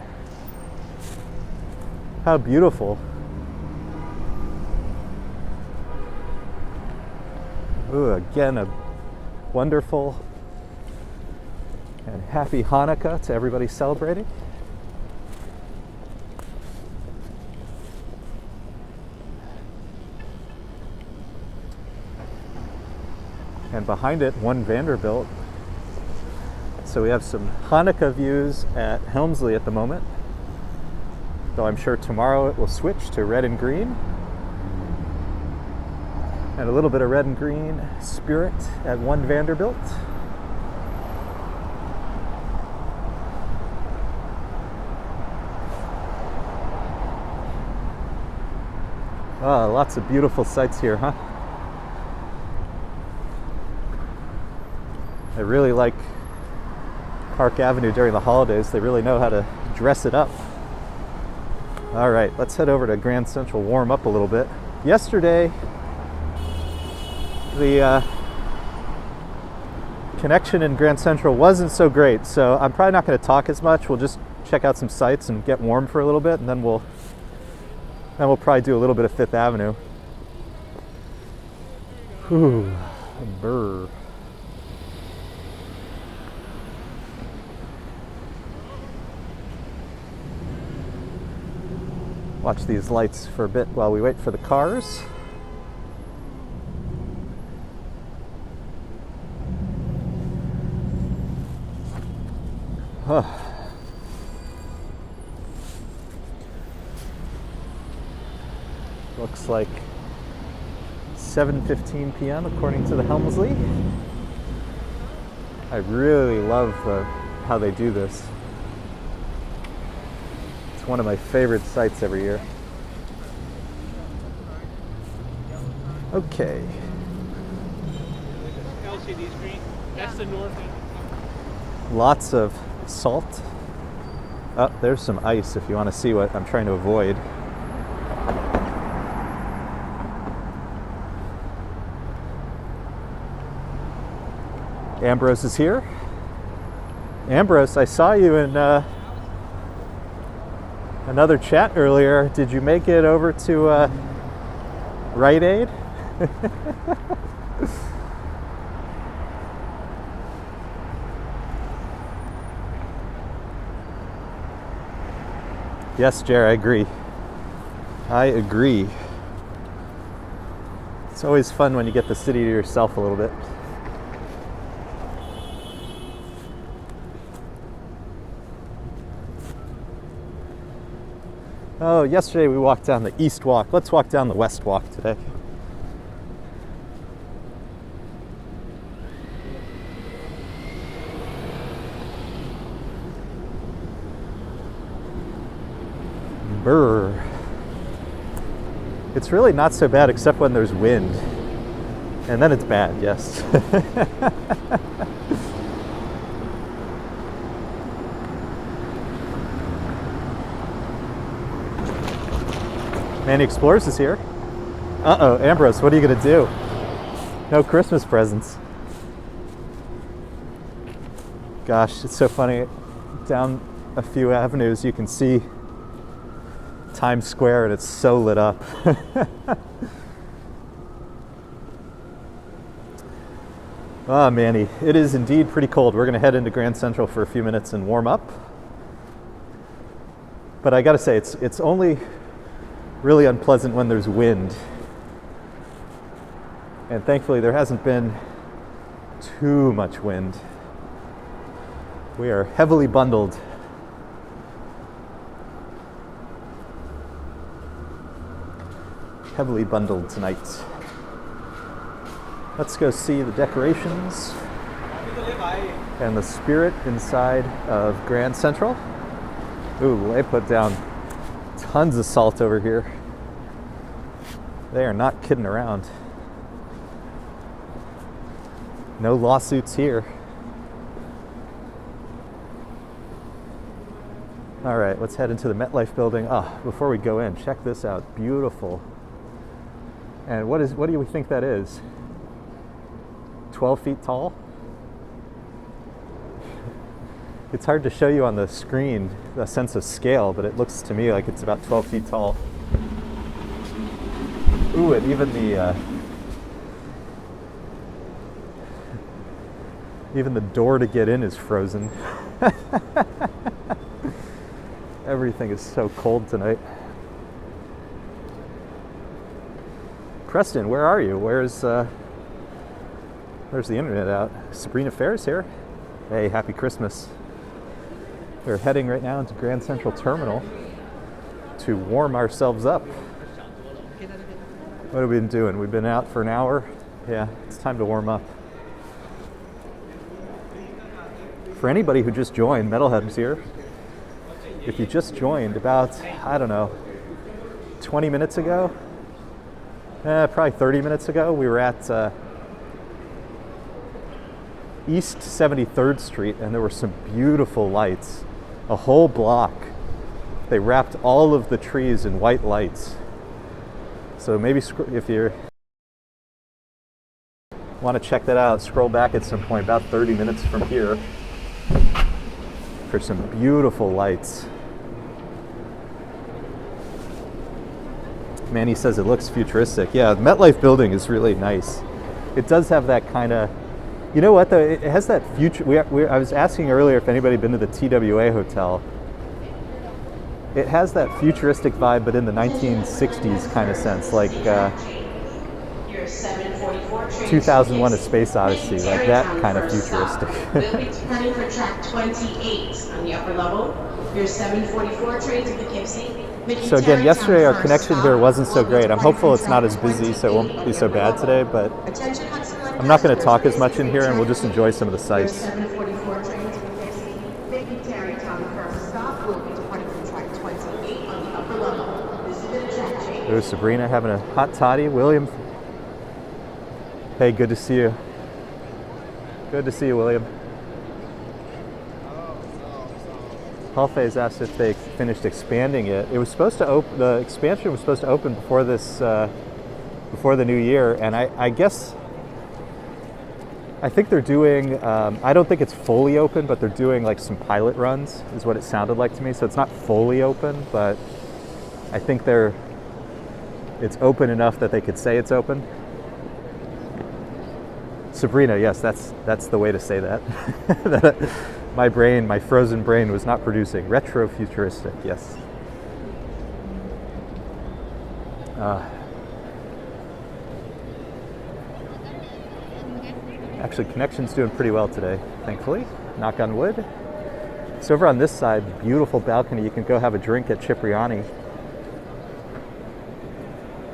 How beautiful. Ooh, again, a wonderful and happy Hanukkah to everybody celebrating. And behind it, One Vanderbilt. So we have some Hanukkah views at Helmsley at the moment, though I'm sure tomorrow it will switch to red and green. And a little bit of red and green spirit at One Vanderbilt. Ah, lots of beautiful sights here, huh? I really like Park Avenue during the holidays. They really know how to dress it up. All right, let's head over to Grand Central, warm up a little bit. Yesterday, the connection in Grand Central wasn't so great, so I'm probably not going to talk as much. We'll just check out some sights and get warm for a little bit, and then we'll probably do a little bit of Fifth Avenue. Whew, brr. Watch these lights for a bit while we wait for the cars. Huh. Looks like 7:15 p.m. according to the Helmsley. I really love how they do this. It's one of my favorite sights every year. Okay. LCD screen. That's the north end. Lots of salt. Oh, there's some ice if you want to see what I'm trying to avoid. Ambrose is here. Ambrose, I saw you in another chat earlier. Did you make it over to Rite Aid? Yes, Jer, I agree. I agree. It's always fun when you get the city to yourself a little bit. Oh, yesterday we walked down the East Walk. Let's walk down the West Walk today. Brr. It's really not so bad except when there's wind. And then it's bad, yes. Manny Explorers is here. Uh-oh, Ambrose, what are you gonna do? No Christmas presents. Gosh, it's so funny. Down a few avenues you can see Times Square and it's so lit up. Ah, Manny, it is indeed pretty cold. We're gonna head into Grand Central for a few minutes and warm up. But I gotta say, it's only really unpleasant when there's wind. And thankfully there hasn't been too much wind. We are heavily bundled. Heavily bundled tonight. Let's go see the decorations and the spirit inside of Grand Central. Ooh, they put down tons of salt over here. They are not kidding around. No lawsuits here. All right, let's head into the MetLife Building. Before we go in, check this out. Beautiful. And what do you think that is? 12 feet tall? It's hard to show you on the screen a sense of scale, but it looks to me like it's about 12 feet tall. Ooh, and even the door to get in is frozen. Everything is so cold tonight. Preston, where are you? Where's the internet out? Sabrina Fair's here. Hey, happy Christmas. We're heading right now into Grand Central Terminal to warm ourselves up. What have we been doing? We've been out for an hour. Yeah, it's time to warm up. For anybody who just joined, Metalhead's here. If you just joined about, I don't know, 20 minutes ago, probably 30 minutes ago, we were at East 73rd Street, and there were some beautiful lights. A whole block. They wrapped all of the trees in white lights. So maybe if you want to check that out, scroll back at some point, about 30 minutes from here, for some beautiful lights. Manny says it looks futuristic. Yeah, the MetLife Building is really nice. It does have that kind of, you know what though, it has that future, I was asking earlier if anybody had been to the TWA hotel. It has that futuristic vibe, but in the 1960s kind of sense, like 2001: A Space Odyssey, like that kind of futuristic. We'll be turning for track 28 on the upper level. Your 744 train to Poughkeepsie. So again, yesterday our connection here wasn't so great. I'm hopeful it's not as busy, so it won't be so bad today, but I'm not going to talk as much in here, and we'll just enjoy some of the sights. 744 train to Poughkeepsie. Making Tarrytown the first stop. We'll be departing from track 28 on the upper level. This is the track change. There's Sabrina having a hot toddy. William. Hey, good to see you. Good to see you, William. Halfay's asked if they finished expanding it. It was supposed to open. The expansion was supposed to open before this, before the new year, and I guess I think they're doing. I don't think it's fully open, but they're doing like some pilot runs, is what it sounded like to me. So it's not fully open, but I think it's open enough that they could say it's open. Sabrina, yes, that's the way to say that. My frozen brain was not producing. Retro-futuristic, yes. Actually, connection's doing pretty well today, thankfully. Knock on wood. So over on this side, beautiful balcony. You can go have a drink at Cipriani.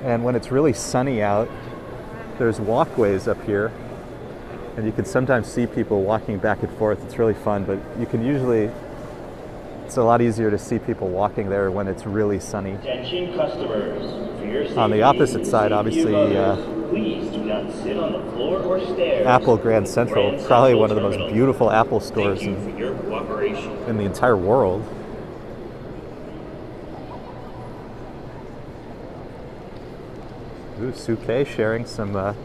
And when it's really sunny out, there's walkways up here. And you can sometimes see people walking back and forth. It's really fun, but you can usually, it's a lot easier to see people walking there when it's really sunny. Attention customers, for your safety, on the opposite side, obviously, please do not sit on the floor or stairs. Apple Grand Central, probably one of the most beautiful Apple stores Thank you for your cooperation. in the entire world. Ooh, Suke sharing some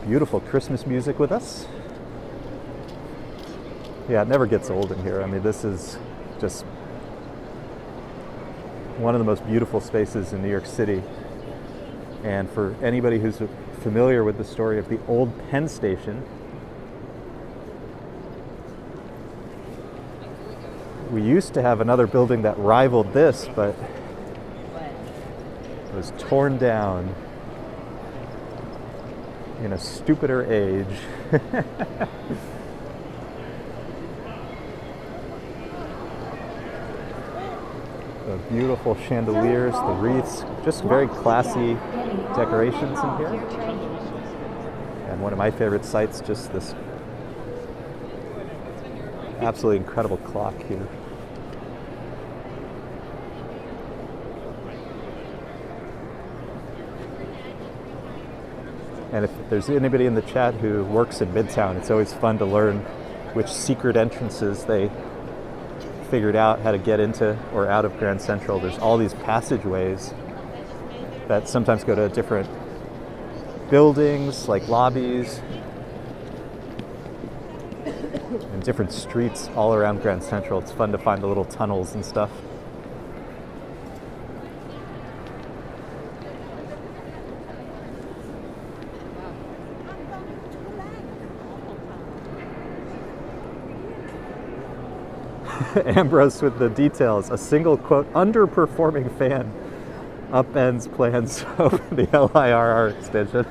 beautiful Christmas music with us. Yeah, it never gets old in here. I mean, this is just one of the most beautiful spaces in New York City. And for anybody who's familiar with the story of the old Penn Station, we used to have another building that rivaled this, but it was torn down in a stupider age. The beautiful chandeliers, the wreaths, just very classy decorations in here. And one of my favorite sights, just this absolutely incredible clock here. And if there's anybody in the chat who works in Midtown, it's always fun to learn which secret entrances they figured out how to get into or out of Grand Central. There's all these passageways that sometimes go to different buildings, like lobbies. and different streets all around Grand Central. It's fun to find the little tunnels and stuff. Ambrose with the details. A single, quote, underperforming fan upends plans over the LIRR extension.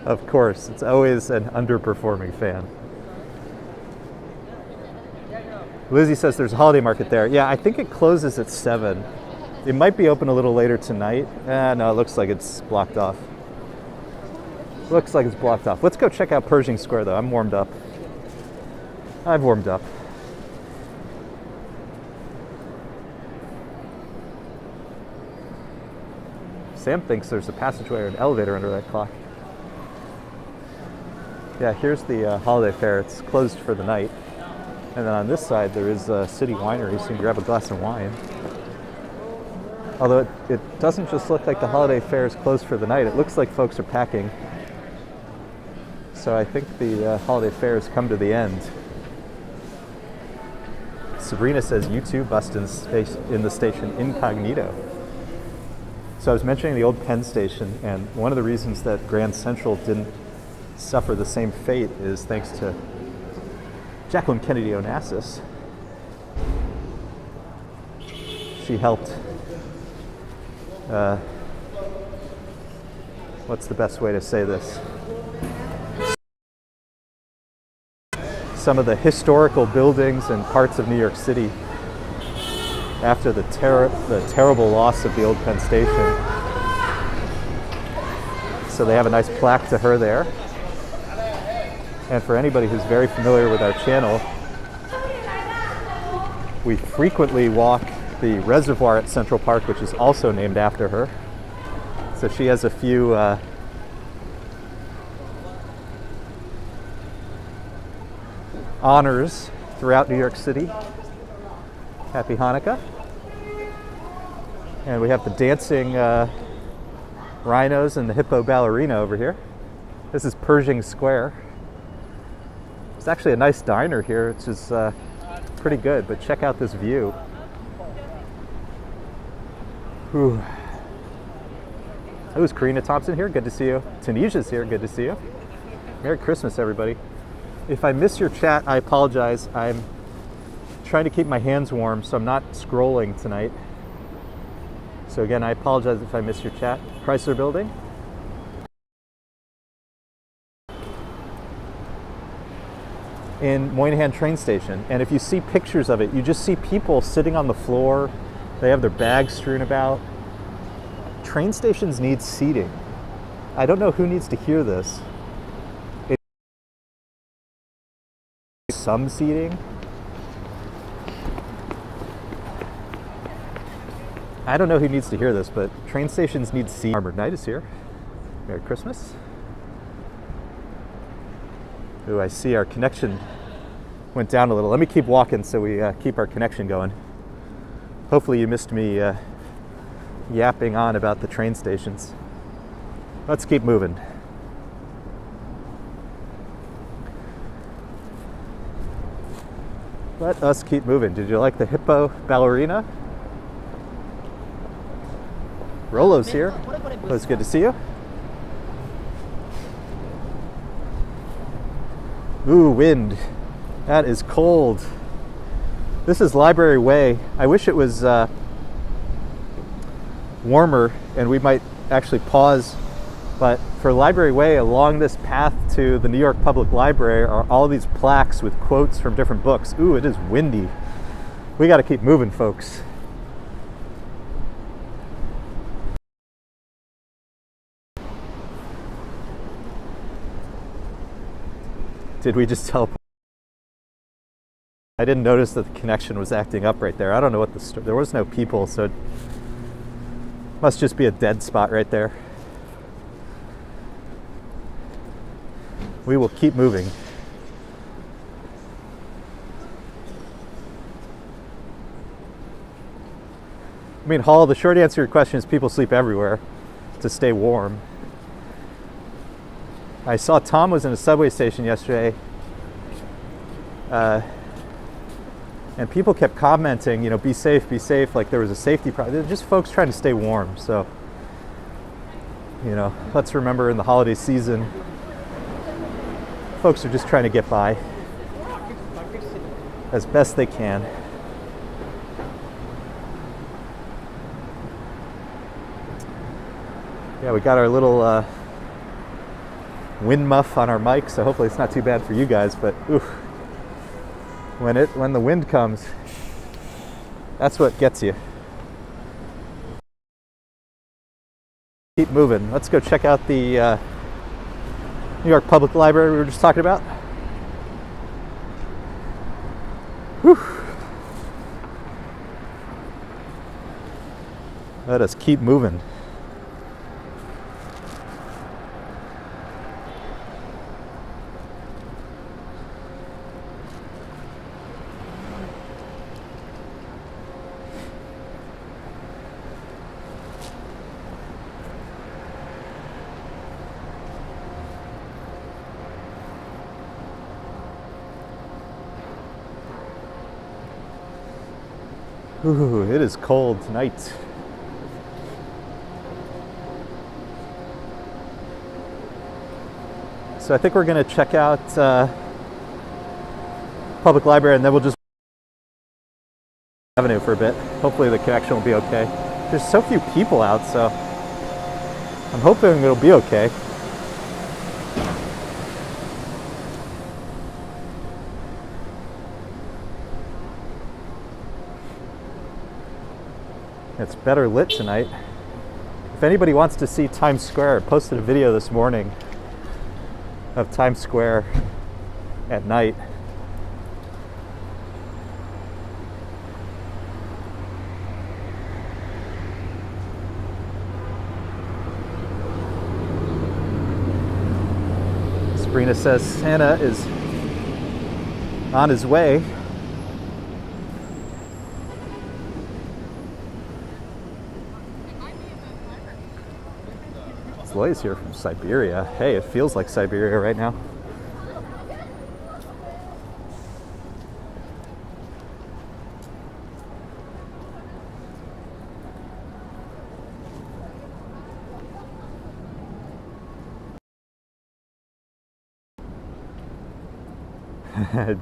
Of course, it's always an underperforming fan. Lizzie says there's a holiday market there. Yeah, I think it closes at 7. It might be open a little later tonight. No, it looks like it's blocked off. Looks like it's blocked off. Let's go check out Pershing Square, though. I'm warmed up. I've warmed up. Sam thinks there's a passageway or an elevator under that clock. Yeah, here's the holiday fair. It's closed for the night. And then on this side, there is a city winery, so you can grab a glass of wine. Although it doesn't just look like the holiday fair is closed for the night. It looks like folks are packing. So I think the holiday fair has come to the end. Sabrina says, you too bust in the station incognito. So I was mentioning the old Penn Station, and one of the reasons that Grand Central didn't suffer the same fate is thanks to Jacqueline Kennedy Onassis. She helped, what's the best way to say this? Some of the historical buildings and parts of New York City after the terrible loss of the old Penn Station. So they have a nice plaque to her there. And for anybody who's very familiar with our channel, we frequently walk the reservoir at Central Park, which is also named after her. So she has a few honors throughout New York City. Happy Hanukkah. And we have the dancing rhinos and the hippo ballerina over here. This is Pershing Square. It's actually a nice diner here, which is pretty good, but check out this view. Whew. Oh, is Karina Thompson here? Good to see you. Tunisia's here. Good to see you. Merry Christmas, everybody. If I miss your chat, I apologize. I'm trying to keep my hands warm, so I'm not scrolling tonight. So again, I apologize if I miss your chat. Chrysler Building. In Moynihan train station. And if you see pictures of it, you just see people sitting on the floor. They have their bags strewn about. Train stations need seating. I don't know who needs to hear this. Some seating. I don't know who needs to hear this, but train stations need seating. Armored Knight is here. Merry Christmas. Ooh, I see our connection went down a little. Let me keep walking so we keep our connection going. Hopefully you missed me yapping on about the train stations. Let's keep moving. Let us keep moving. Did you like the hippo ballerina? Rolo's here. It was good to see you. Ooh, wind. That is cold. This is Library Way. I wish it was warmer and we might actually pause, but for Library Way, along this path to the New York Public Library are all these plaques with quotes from different books. Ooh, it is windy. We got to keep moving, folks. Did we just teleport? I didn't notice that the connection was acting up right there. I don't know what there was no people, so it must just be a dead spot right there. We will keep moving. I mean, Hall, the short answer to your question is people sleep everywhere to stay warm. I saw Tom was in a subway station yesterday And people kept commenting, you know, be safe, like there was a safety problem. They're just folks trying to stay warm. So, you know, let's remember in the holiday season, folks are just trying to get by as best they can. Yeah, we got our little wind muff on our mic, so hopefully it's not too bad for you guys, but oof. When the wind comes, that's what gets you. Keep moving. Let's go check out the New York Public Library we were just talking about. Whew. Let us keep moving. Ooh, it is cold tonight. So I think we're going to check out Public Library, and then we'll just Avenue for a bit. Hopefully the connection will be okay. There's so few people out, so I'm hoping it'll be okay. It's better lit tonight. If anybody wants to see Times Square, I posted a video this morning of Times Square at night. Sabrina says Santa is on his way. Loy's here from Siberia. Hey, it feels like Siberia right now.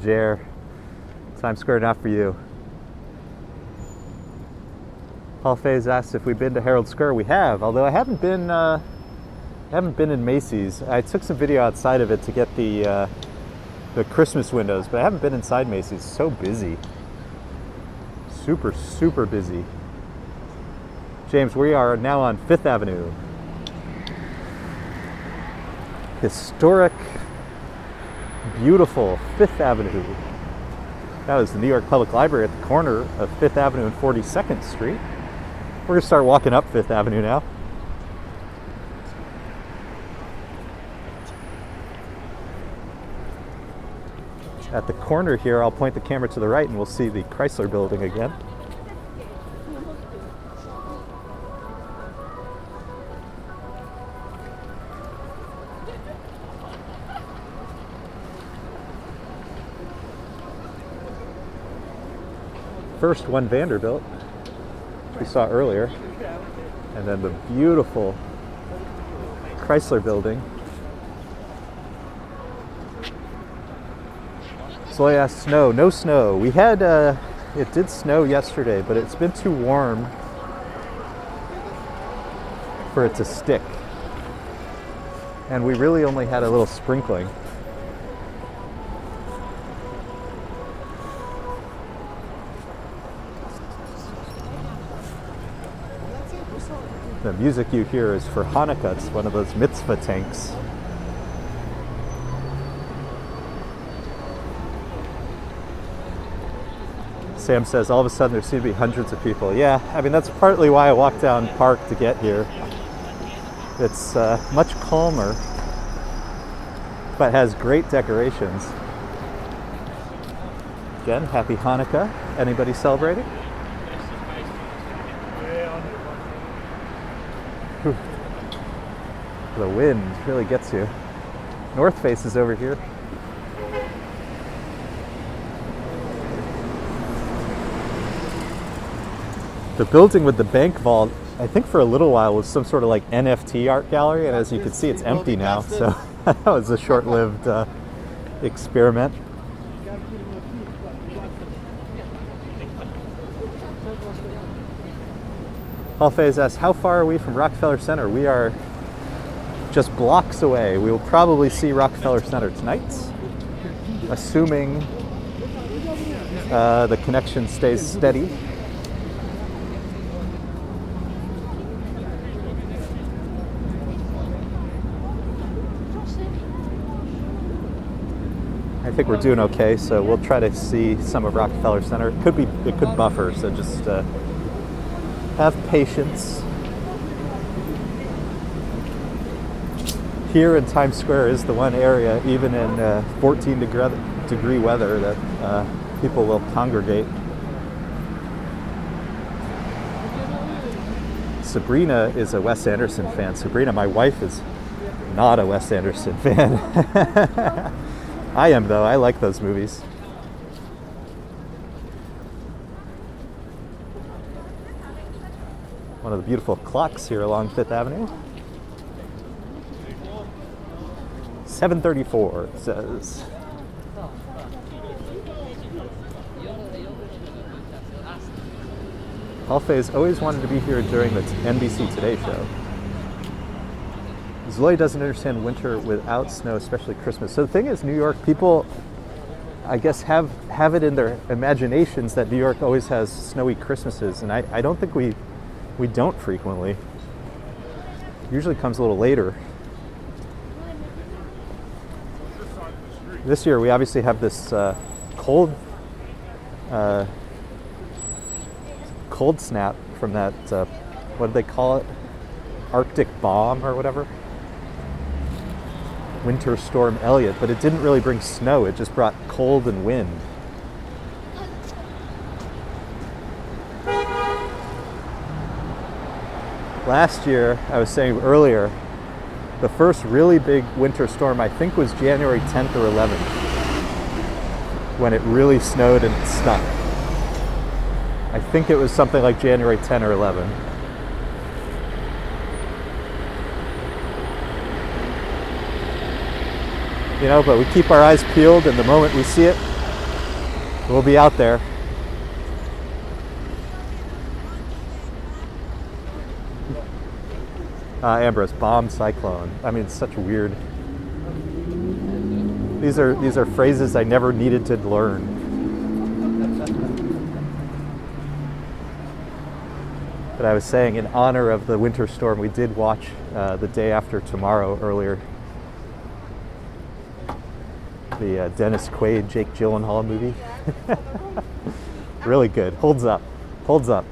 Jer, Times Square not for you. Paul Faze asked if we've been to Herald Square. We have, although I haven't been in Macy's. I took some video outside of it to get the Christmas windows, but I haven't been inside Macy's. It's so busy. Super, super busy. James, we are now on 5th Avenue. Historic, beautiful 5th Avenue. That was the New York Public Library at the corner of 5th Avenue and 42nd Street. We're going to start walking up 5th Avenue now. At the corner here, I'll point the camera to the right and we'll see the Chrysler Building again. First one Vanderbilt, which we saw earlier, and then the beautiful Chrysler Building. So I asked snow. No snow. We had, it did snow yesterday, but it's been too warm for it to stick. And we really only had a little sprinkling. The music you hear is for Hanukkah. It's one of those mitzvah tanks. Sam says, all of a sudden there seem to be hundreds of people. Yeah, I mean, that's partly why I walked down Park to get here. It's much calmer, but has great decorations. Again, happy Hanukkah. Anybody celebrating? Whew. The wind really gets you. North Face is over here. The building with the bank vault, I think for a little while was some sort of like NFT art gallery, and as you can see, it's empty now. So that was a short-lived experiment. Paul Faze asks, how far are we from Rockefeller Center? We are just blocks away. We will probably see Rockefeller Center tonight, assuming the connection stays steady. I think we're doing okay, so we'll try to see some of Rockefeller Center. It could buffer, so just have patience. Here in Times Square is the one area, even in 14-degree weather, that people will congregate. Sabrina is a Wes Anderson fan. Sabrina, my wife, is not a Wes Anderson fan. I am, though. I like those movies. One of the beautiful clocks here along Fifth Avenue. 7:34, it says. Alfe's always wanted to be here during the NBC Today show. Zoe doesn't understand winter without snow, especially Christmas. So the thing is, New York, people, I guess, have it in their imaginations that New York always has snowy Christmases, and I don't think we don't frequently. It usually comes a little later. This year we obviously have this cold snap from that, what do they call it? Arctic bomb or whatever? Winter Storm Elliott, but it didn't really bring snow, it just brought cold and wind. Last year, I was saying earlier, the first really big winter storm I think was January 10th or 11th, when it really snowed and it stuck. I think it was something like January 10 or 11. You know, but we keep our eyes peeled, and the moment we see it, we'll be out there. Ambrose, bomb cyclone. I mean, it's such weird. These are phrases I never needed to learn. But I was saying, in honor of the winter storm, we did watch The Day After Tomorrow earlier. The Dennis Quaid, Jake Gyllenhaal movie. Really good. Holds up. Holds up.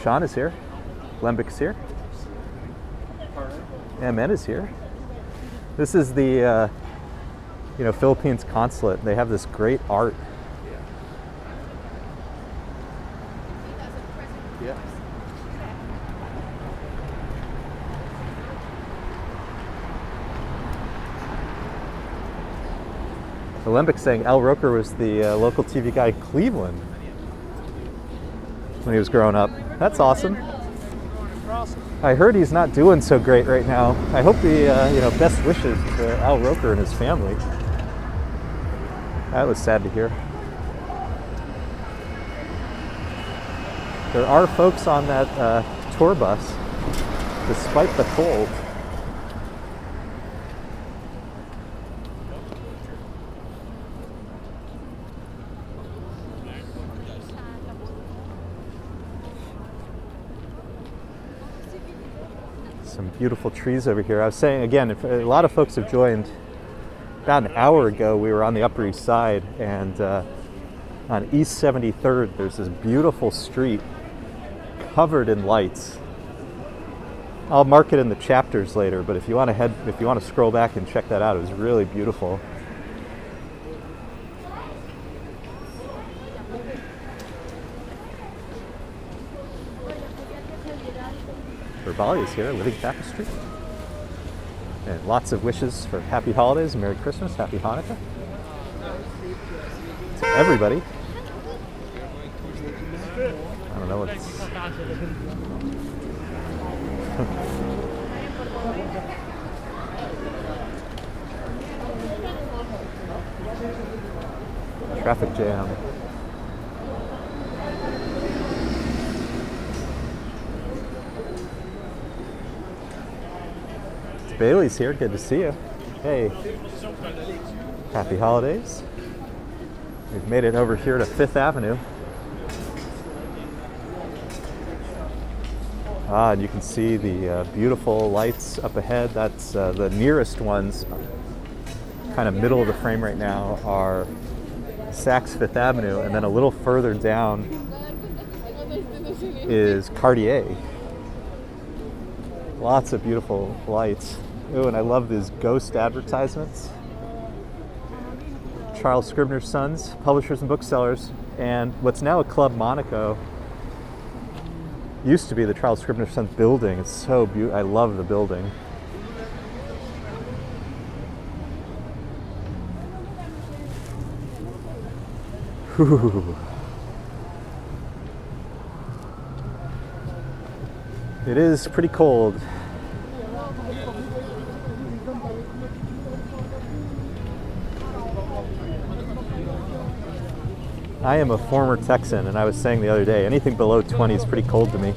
Sean is here. Lembic's here. MN is here. This is the Philippines consulate. They have this great art. Yeah. Lembic's saying Al Roker was the local TV guy in Cleveland when he was growing up. That's awesome. I heard he's not doing so great right now. I hope the best wishes to Al Roker and his family. That was sad to hear. There are folks on that tour bus, despite the cold. Some beautiful trees over here. I was saying again, if a lot of folks have joined. About an hour ago, we were on the Upper East Side, and on East 73rd, there's this beautiful street covered in lights. I'll mark it in the chapters later, but if you want to scroll back and check that out, it was really beautiful. Berbali is here, Living Tapestry. And lots of wishes for happy holidays, Merry Christmas, Happy Hanukkah to everybody. don't know what's... Traffic jam. Bailey's here. Good to see you. Hey. Happy holidays. We've made it over here to 5th Avenue. And you can see the beautiful lights up ahead. That's the nearest ones, kind of middle of the frame right now, are Saks Fifth Avenue, and then a little further down is Cartier. Lots of beautiful lights. Oh, and I love these ghost advertisements. Charles Scribner's Sons, publishers and booksellers, and what's now a Club Monaco used to be the Charles Scribner's Sons building. It's so beautiful. I love the building. Whew. It is pretty cold. I am a former Texan, and I was saying the other day, anything below 20 is pretty cold to me.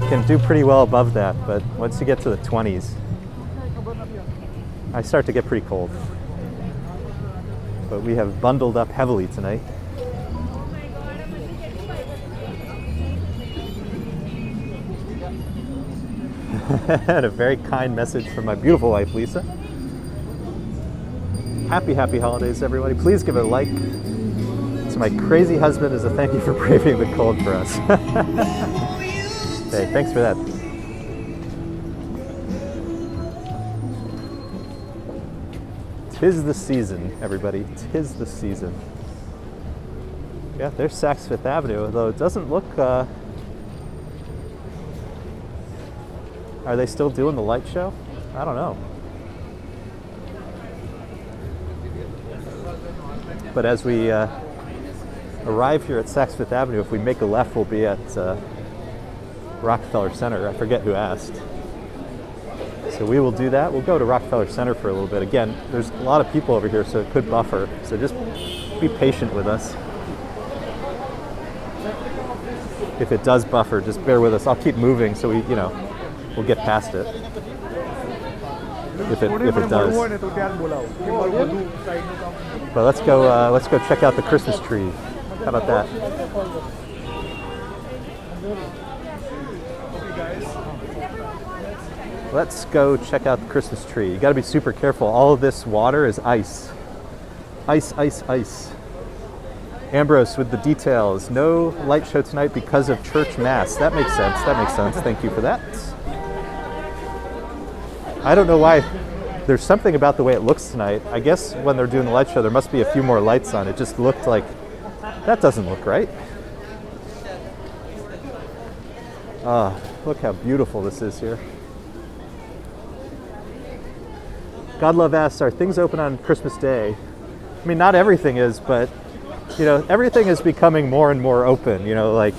Can do pretty well above that, but once you get to the 20s, I start to get pretty cold. But we have bundled up heavily tonight. And a very kind message from my beautiful wife, Lisa. Happy holidays, everybody. Please give it a like. To my crazy husband as a thank you for braving the cold for us. Hey, thanks for that. Tis the season, everybody. Tis the season. Yeah, there's Saks Fifth Avenue, although it doesn't look... Are they still doing the light show? I don't know. But as we arrive here at Saks Fifth Avenue, if we make a left, we'll be at Rockefeller Center. I forget who asked. So we will do that. We'll go to Rockefeller Center for a little bit. Again, there's a lot of people over here, so it could buffer. So just be patient with us. If it does buffer, just bear with us. I'll keep moving so we'll get past it. If it does. But let's go check out the Christmas tree. How about that? Let's go check out the Christmas tree. You got to be super careful. All of this water is ice. Ice, ice, ice. Ambrose with the details. No light show tonight because of church mass. That makes sense. That makes sense. Thank you for that. I don't know why. There's something about the way it looks tonight. I guess when they're doing the light show, there must be a few more lights on. It just looked like, that doesn't look right. Look how beautiful this is here. God Love asks, are things open on Christmas Day? I mean, not everything is, but everything is becoming more and more open. Like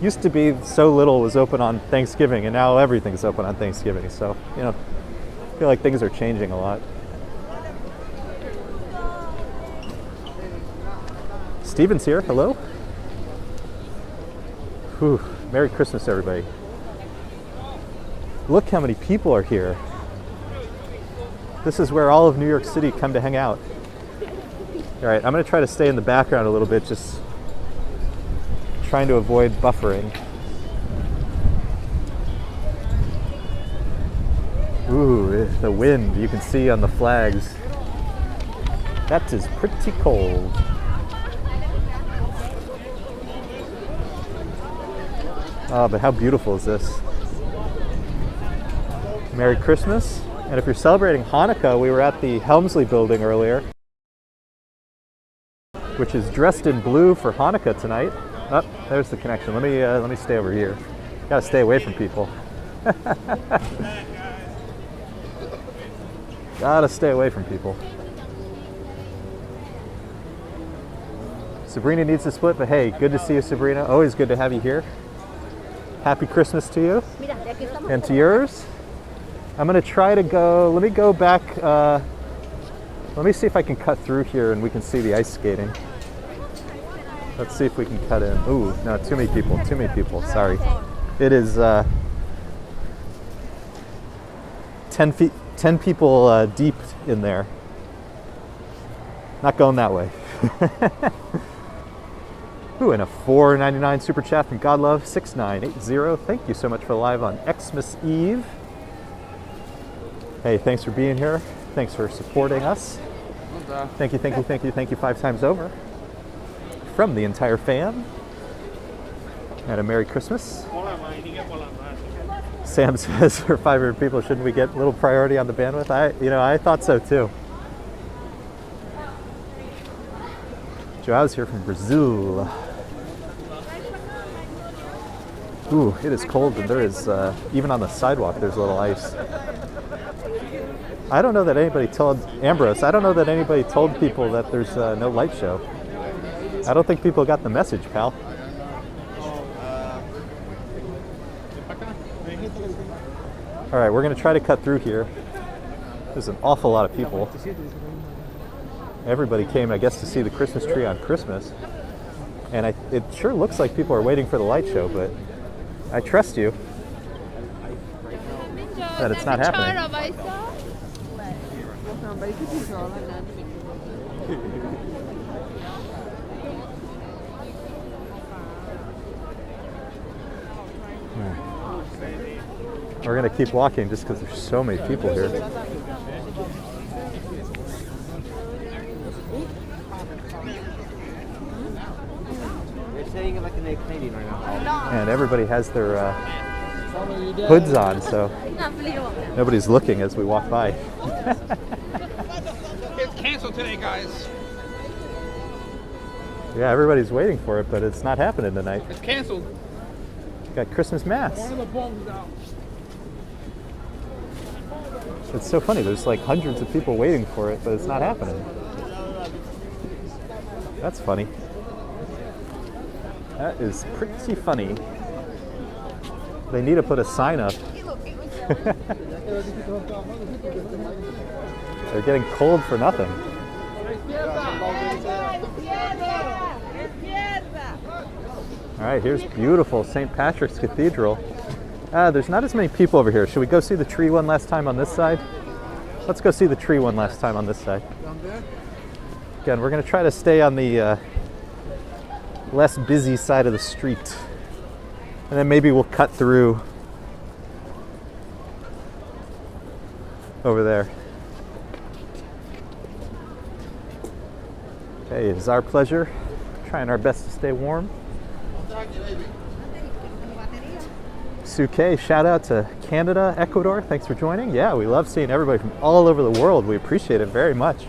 used to be so little was open on Thanksgiving, and now everything's open on Thanksgiving. So, I feel like things are changing a lot. Steven's here. Hello. Whew. Merry Christmas, everybody. Look how many people are here. This is where all of New York City come to hang out. All right, I'm going to try to stay in the background a little bit, just trying to avoid buffering. Ooh, the wind you can see on the flags. That is pretty cold. Oh, but how beautiful is this? Merry Christmas. And if you're celebrating Hanukkah, we were at the Helmsley Building earlier, which is dressed in blue for Hanukkah tonight. Oh, there's the connection. Let me stay over here. Gotta stay away from people. Gotta stay away from people. Sabrina needs to split, but hey, good to see you, Sabrina. Always good to have you here. Happy Christmas to you and to yours. I'm gonna try to go, let me go back, let me see if I can cut through here and we can see the ice skating. Let's see if we can cut in. Ooh, no, too many people, sorry. It is 10 people deep in there. Not going that way. Ooh, and a $4.99 super chat from Godlove6980. Thank you so much for live on Xmas Eve. Hey, thanks for being here. Thanks for supporting us. Thank you 5 times over. From the entire fam. And a Merry Christmas. Sam says for 500 people, shouldn't we get a little priority on the bandwidth? I thought so too. Joao's here from Brazil. Ooh, it is cold, and there is, even on the sidewalk, there's a little ice. I don't know that anybody told, Ambrose, I don't know that anybody told people that there's no light show. I don't think people got the message, pal. All right, we're going to try to cut through here. There's an awful lot of people. Everybody came, I guess, to see the Christmas tree on Christmas. And it sure looks like people are waiting for the light show, but I trust you that it's not happening. We're going to keep walking just because there's so many people here. And everybody has their hoods on, so nobody's looking as we walk by. It's canceled today, guys. Yeah, everybody's waiting for it, but it's not happening tonight. It's canceled. Got Christmas Mass. One of the bombs out. It's so funny, there's like hundreds of people waiting for it, but it's not happening. That's funny. That is pretty funny. They need to put a sign up. They're getting cold for nothing. All right, here's beautiful St. Patrick's Cathedral. There's not as many people over here. Should we go see the tree one last time on this side? Let's go see the tree one last time on this side. Again, we're going to try to stay on the less busy side of the street. And then maybe we'll cut through over there. Okay, it is our pleasure. Trying our best to stay warm. Suke, shout out to Canada, Ecuador. Thanks for joining. Yeah, we love seeing everybody from all over the world. We appreciate it very much.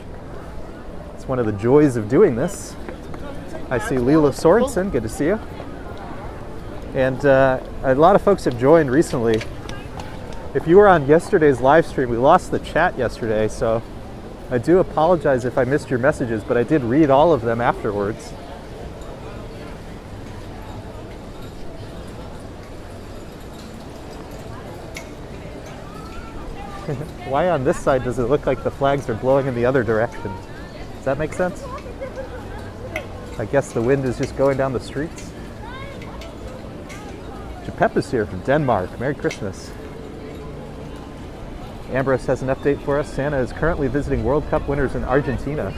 It's one of the joys of doing this. I see Lila Sorensen. Good to see you. And a lot of folks have joined recently. If you were on yesterday's live stream, we lost the chat yesterday, so I do apologize if I missed your messages, but I did read all of them afterwards. Why on this side does it look like the flags are blowing in the other direction? Does that make sense? I guess the wind is just going down the streets. Japep is here from Denmark. Merry Christmas. Ambrose has an update for us. Santa is currently visiting World Cup winners in Argentina.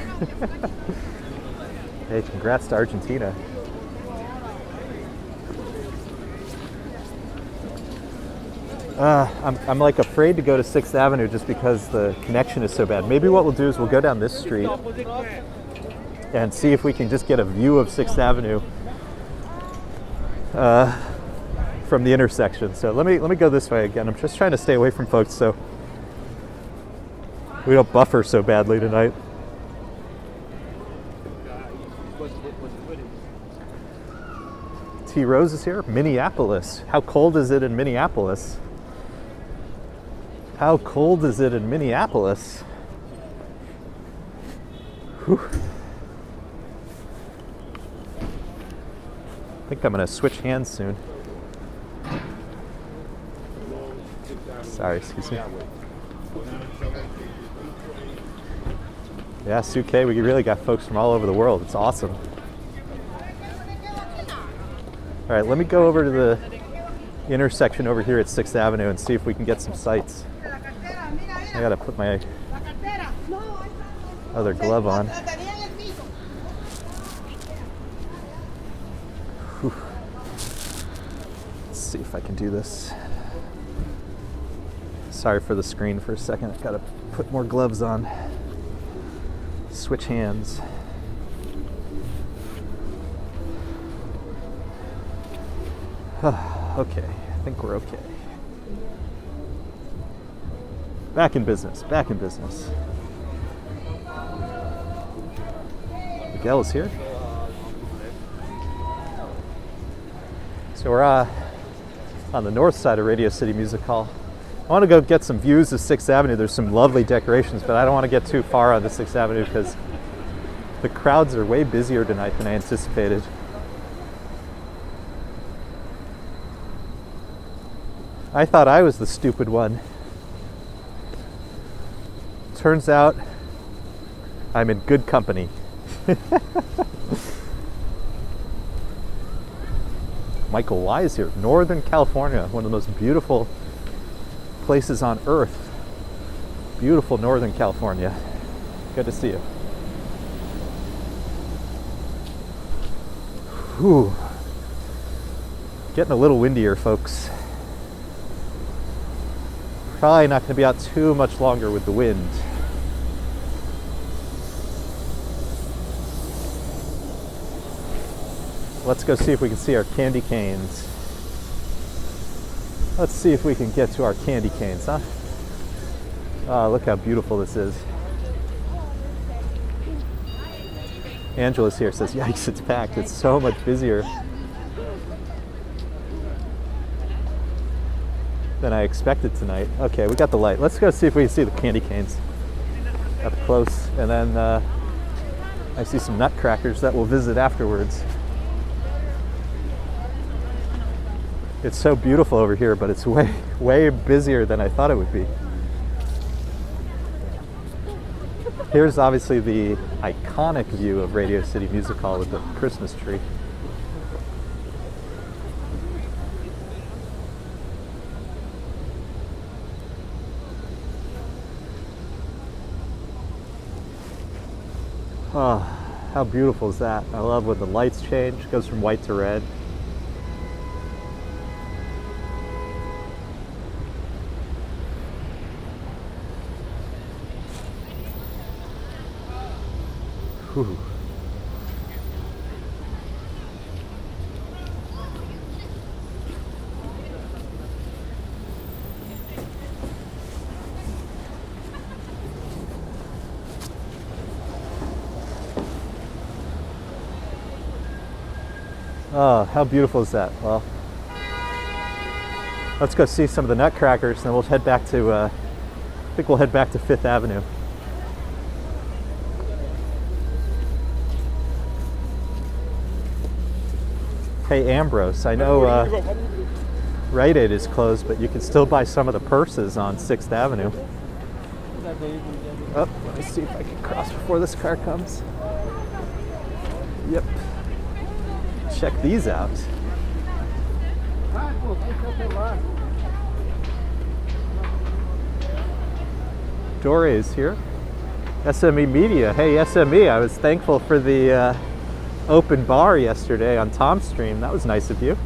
Hey, congrats to Argentina. I'm like afraid to go to 6th Avenue just because the connection is so bad. Maybe what we'll do is we'll go down this street and see if we can just get a view of 6th Avenue from the intersection. So let me go this way again. I'm just trying to stay away from folks so we don't buffer so badly tonight. T. Rose is here. Minneapolis. How cold is it in Minneapolis? How cold is it in Minneapolis? Whew. I think I'm going to switch hands soon. Sorry, excuse me. Yeah, Suke, we really got folks from all over the world. It's awesome. All right, let me go over to the intersection over here at 6th Avenue and see if we can get some sights. I gotta put my other glove on. Whew. Let's see if I can do this. Sorry for the screen for a second. I've gotta put more gloves on. Switch hands. Okay, I think we're okay. Back in business, back in business. Miguel is here. So we're on the north side of Radio City Music Hall. I want to go get some views of 6th Avenue. There's some lovely decorations, but I don't want to get too far onto 6th Avenue because the crowds are way busier tonight than I anticipated. I thought I was the stupid one. Turns out I'm in good company. Michael Wise here, Northern California, one of the most beautiful places on earth. Beautiful Northern California. Good to see you. Whew. Getting a little windier, folks. Probably not going to be out too much longer with the wind. Let's go see if we can see our candy canes. Let's see if we can get to our candy canes, huh? Oh, look how beautiful this is. Angela's here, says, yikes, it's packed. It's so much busier than I expected tonight. Okay, we got the light. Let's go see if we can see the candy canes up close. And then I see some nutcrackers that we'll visit afterwards. It's so beautiful over here, but it's way, way busier than I thought it would be. Here's obviously the iconic view of Radio City Music Hall with the Christmas tree. Oh, how beautiful is that? I love when the lights change, it goes from white to red. Whew. Oh, how beautiful is that? Well, let's go see some of the nutcrackers, and then we'll head back to, I think we'll head back to 5th Avenue. Hey Ambrose, I know Rite Aid is closed, but you can still buy some of the purses on 6th Avenue. Oh, let me see if I can cross before this car comes. Yep. Check these out. Dore is here. SME Media. Hey SME, I was thankful for the open bar yesterday on Tom's stream. That was nice of you.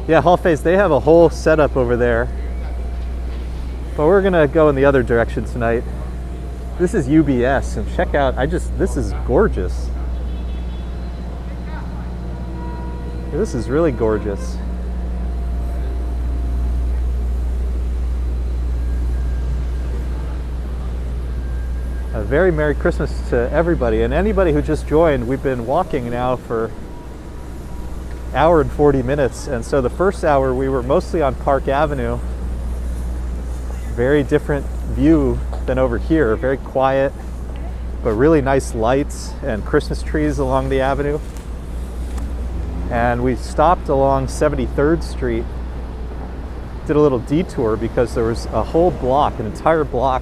Yeah, Hall Face, they have a whole setup over there. But we're gonna go in the other direction tonight. This is UBS, and check out, this is gorgeous. This is really gorgeous. A very Merry Christmas to everybody, and anybody who just joined. We've been walking now for an hour and 40 minutes, and so the first hour we were mostly on Park Avenue. Very different view than over here, very quiet. but really nice lights and Christmas trees along the avenue. And we stopped along 73rd Street, did a little detour because there was a whole block, an entire block,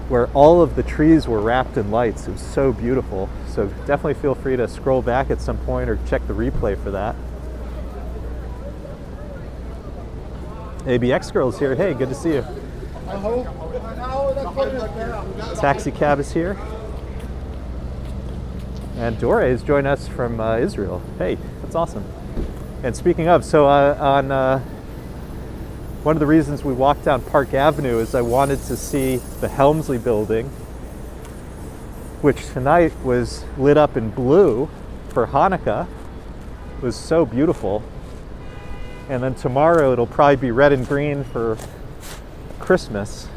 where all of the trees were wrapped in lights. It was so beautiful. So definitely feel free to scroll back at some point or check the replay for that. ABX Girl's here. Hey, good to see you. Taxi cab is here. And Dore has joined us from Israel. Hey, that's awesome. And speaking of, so one of the reasons we walked down Park Avenue is I wanted to see the Helmsley Building, which tonight was lit up in blue for Hanukkah. It was so beautiful. And then tomorrow it'll probably be red and green for Christmas.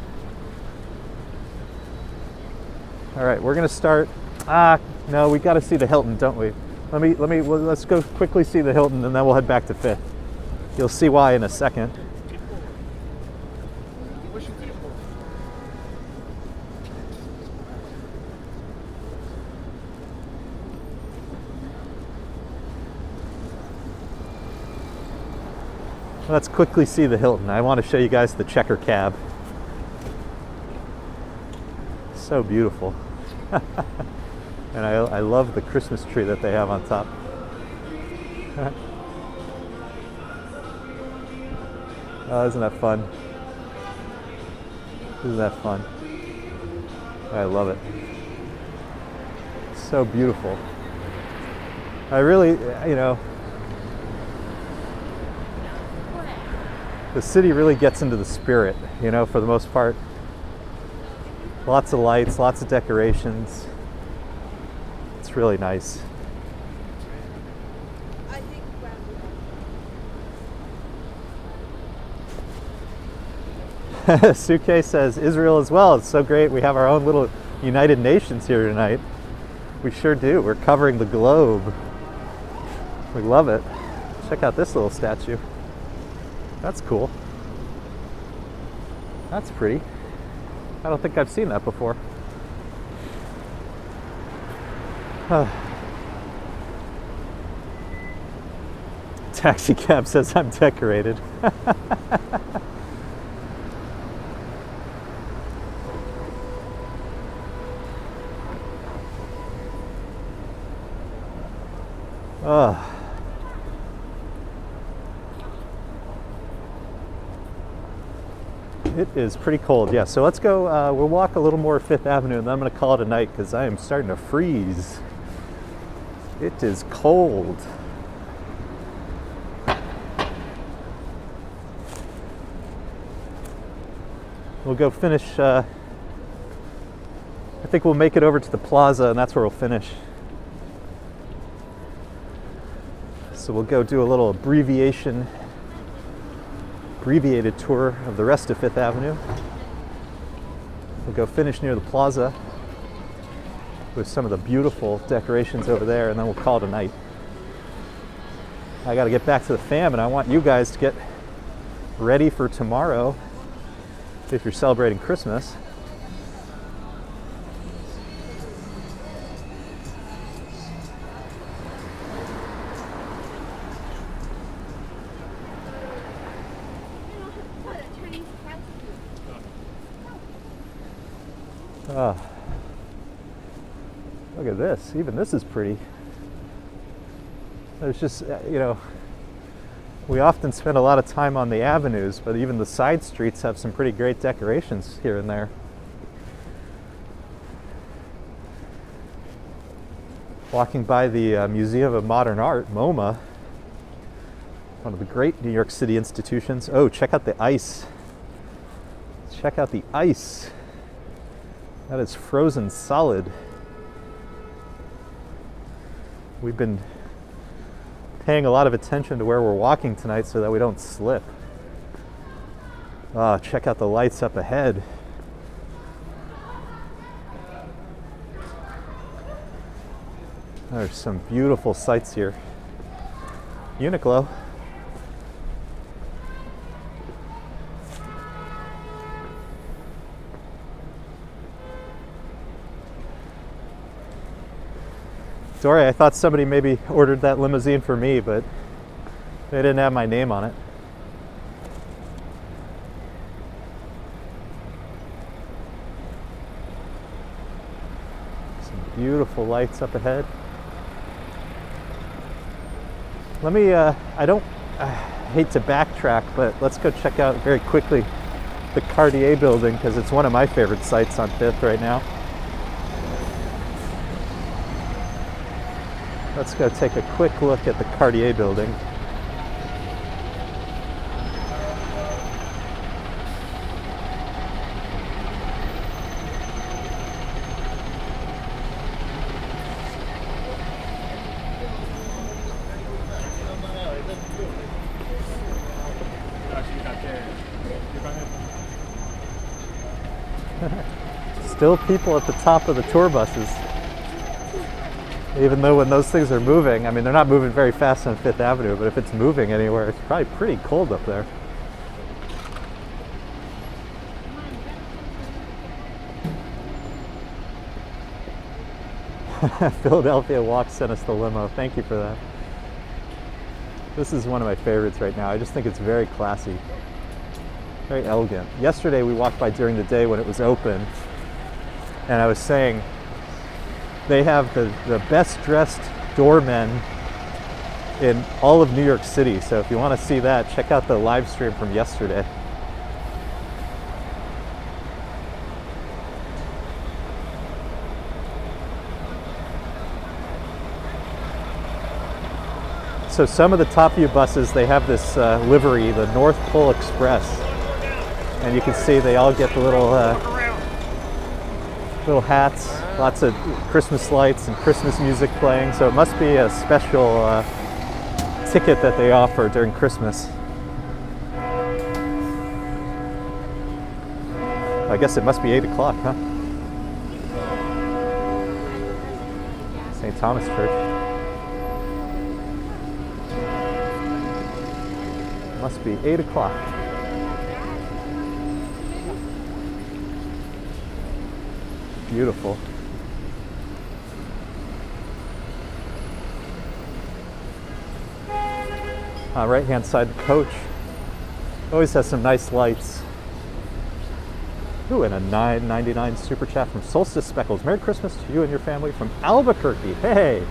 All right, we're gonna start. No, we gotta see the Hilton, don't we? Let's go quickly see the Hilton and then we'll head back to Fifth. You'll see why in a second. Let's quickly see the Hilton. I want to show you guys the checker cab. So beautiful. And I love the Christmas tree that they have on top. Oh, isn't that fun? Isn't that fun? I love it. So beautiful. I really, you know, the city really gets into the spirit, you know, for the most part. Lots of lights, lots of decorations. It's really nice. Suke says Israel as well. It's so great. We have our own little United Nations here tonight. We sure do. We're covering the globe. We love it. Check out this little statue. That's cool. That's pretty. I don't think I've seen that before. Taxi cab says I'm decorated. It is pretty cold, yeah. So let's go, we'll walk a little more Fifth Avenue and then I'm gonna call it a night because I am starting to freeze. It is cold. We'll go finish, I think we'll make it over to the plaza and that's where we'll finish. So we'll go do a little abbreviated tour of the rest of Fifth Avenue. We'll go finish near the plaza with some of the beautiful decorations over there and then we'll call it a night. I gotta get back to the fam and I want you guys to get ready for tomorrow if you're celebrating Christmas. Oh, look at this. Even this is pretty. There's just, you know, we often spend a lot of time on the avenues, but even the side streets have some pretty great decorations here and there. Walking by the Museum of Modern Art, MoMA, one of the great New York City institutions. Oh, check out the ice. Check out the ice. That is frozen solid. We've been paying a lot of attention to where we're walking tonight so that we don't slip. Oh, check out the lights up ahead. There's some beautiful sights here. Uniqlo. story. I thought somebody maybe ordered that limousine for me, but they didn't have my name on it. Some beautiful lights up ahead. Let me, I hate to backtrack, but let's go check out very quickly the Cartier building, because it's one of my favorite sites on 5th right now. Let's go take a quick look at the Cartier building. Still people at the top of the tour buses. Even though when those things are moving, I mean, they're not moving very fast on 5th Avenue, but if it's moving anywhere, it's probably pretty cold up there. Philadelphia Walk sent us the limo. Thank you for that. This is one of my favorites right now. I just think it's very classy, very elegant. Yesterday we walked by during the day when it was open, and I was saying they have the best dressed doormen in all of New York City. So if you want to see that, check out the live stream from yesterday. So some of the Top View buses, they have this livery, the North Pole Express. And you can see they all get the little hats, lots of Christmas lights and Christmas music playing. So it must be a special ticket that they offer during Christmas. I guess it must be 8 o'clock, huh? St. Thomas Church. Must be 8 o'clock. Beautiful. Right hand side, the coach always has some nice lights. Ooh, and a $9.99 super chat from Solstice Speckles. Merry Christmas to you and your family from Albuquerque. Hey!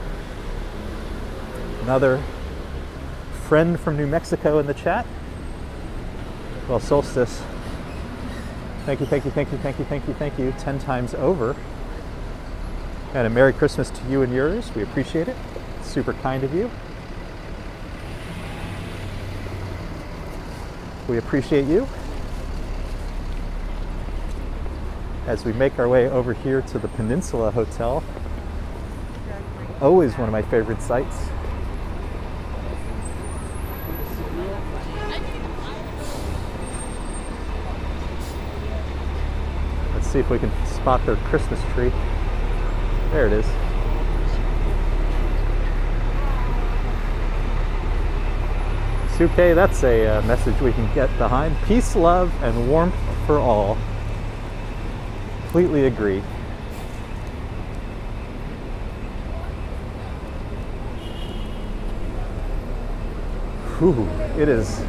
Another friend from New Mexico in the chat. Well, Solstice, thank you, thank you, thank you, thank you, thank you, thank you 10 times over. And a Merry Christmas to you and yours. We appreciate it. Super kind of you. We appreciate you. As we make our way over here to the Peninsula Hotel, always one of my favorite sites. Let's see if we can spot their Christmas tree. There it is. Suke, that's a message we can get behind. Peace, love, and warmth for all. Completely agree. Whew, it is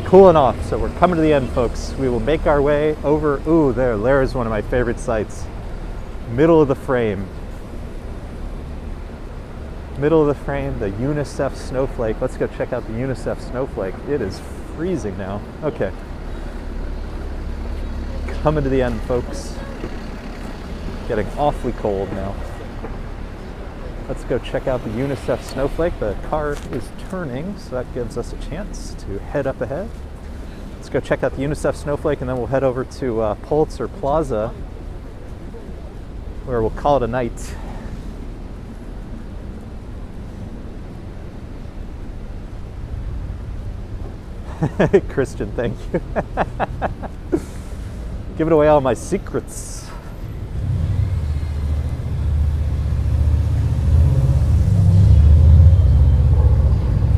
cooling off, so we're coming to the end, folks. We will make our way over. Ooh, there is one of my favorite sites. Middle of the frame. Middle of the frame, the UNICEF snowflake. Let's go check out the UNICEF snowflake. It is freezing now. Okay. Coming to the end, folks. Getting awfully cold now. Let's go check out the UNICEF snowflake. The car is turning, so that gives us a chance to head up ahead. Let's go check out the UNICEF snowflake, and then we'll head over to Pulitzer Plaza, where we'll call it a night. Christian, thank you. Giving away all my secrets.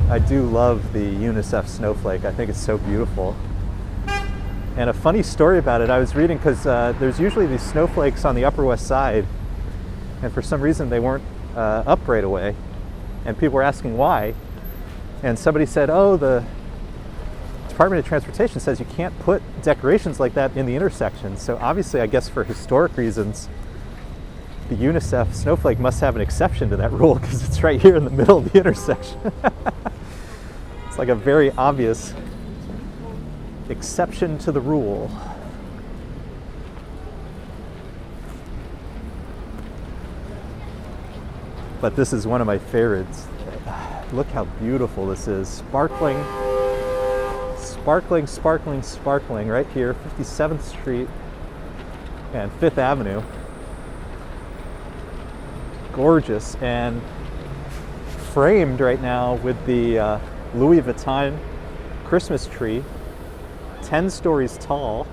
I do love the UNICEF snowflake. I think it's so beautiful. And a funny story about it, I was reading, because there's usually these snowflakes on the Upper West Side, and for some reason they weren't up right away, and people were asking why. And somebody said, oh, the Department of Transportation says you can't put decorations like that in the intersection. So obviously, I guess for historic reasons, the UNICEF snowflake must have an exception to that rule, because it's right here in the middle of the intersection. It's like a very obvious exception to the rule. But this is one of my favorites. Look how beautiful this is. Sparkling, sparkling, sparkling, sparkling right here, 57th Street and 5th Avenue. Gorgeous, and framed right now with the Louis Vuitton Christmas tree, 10 stories tall.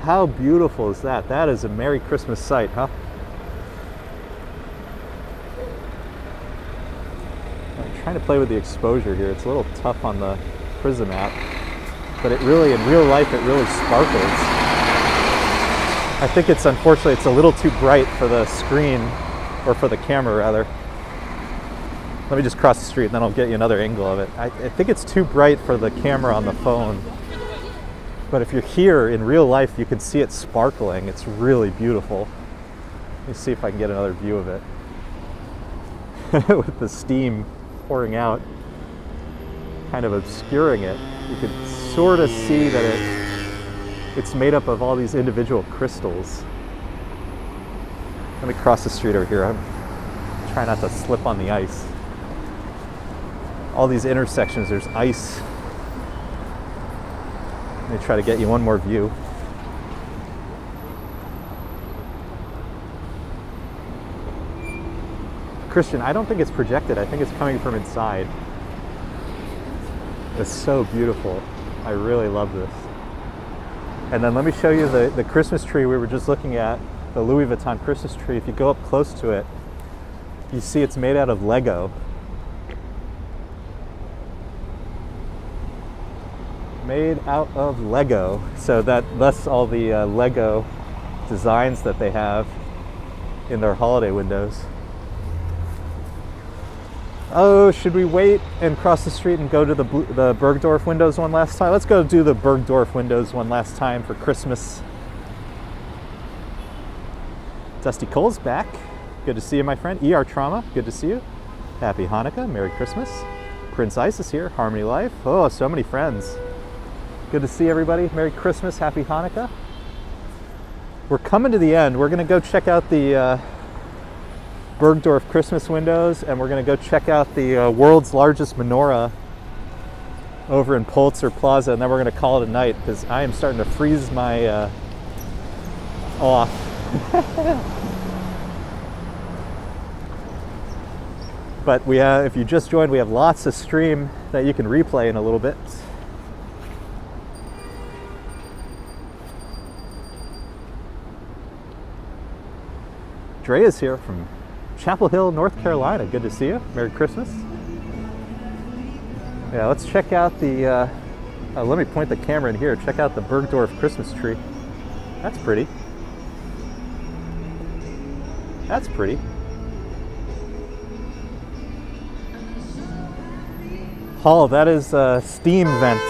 How beautiful is that? That is a Merry Christmas sight, huh? I'm trying to play with the exposure here. It's a little tough on the Prism app, but it really, in real life, it really sparkles. I think it's, unfortunately, it's a little too bright for the screen, or for the camera rather. Let me just cross the street and then I'll get you another angle of it. I think it's too bright for the camera on the phone. But if you're here in real life, you can see it sparkling. It's really beautiful. Let me see if I can get another view of it. With the steam pouring out, kind of obscuring it, you can sort of see that it's made up of all these individual crystals. Let me cross the street over here. I'm trying not to slip on the ice. All these intersections, there's ice. Let me try to get you one more view. Christian, I don't think it's projected. I think it's coming from inside. It's so beautiful. I really love this. And then let me show you the Christmas tree we were just looking at, the Louis Vuitton Christmas tree. If you go up close to it, you see it's made out of Lego. Made out of Lego. So that's all the Lego designs that they have in their holiday windows. Oh, should we wait and cross the street and go to the Bergdorf windows one last time? Let's go do the Bergdorf windows one last time for Christmas. Dusty Cole's back. Good to see you, my friend. ER Trauma, good to see you. Happy Hanukkah, Merry Christmas. Prince Ice is here, Harmony Life. Oh, so many friends. Good to see everybody. Merry Christmas, Happy Hanukkah. We're coming to the end. We're gonna go check out the Bergdorf Christmas windows, and we're going to go check out the world's largest menorah over in Pulitzer Plaza, and then we're going to call it a night because I am starting to freeze my off. But if you just joined, we have lots of stream that you can replay in a little bit. Dre is here from Chapel Hill, North Carolina. Good to see you. Merry Christmas. Yeah, let's check out the, let me point the camera in here. Check out the Bergdorf Christmas tree. That's pretty. That's pretty. Hall, that is a steam vent.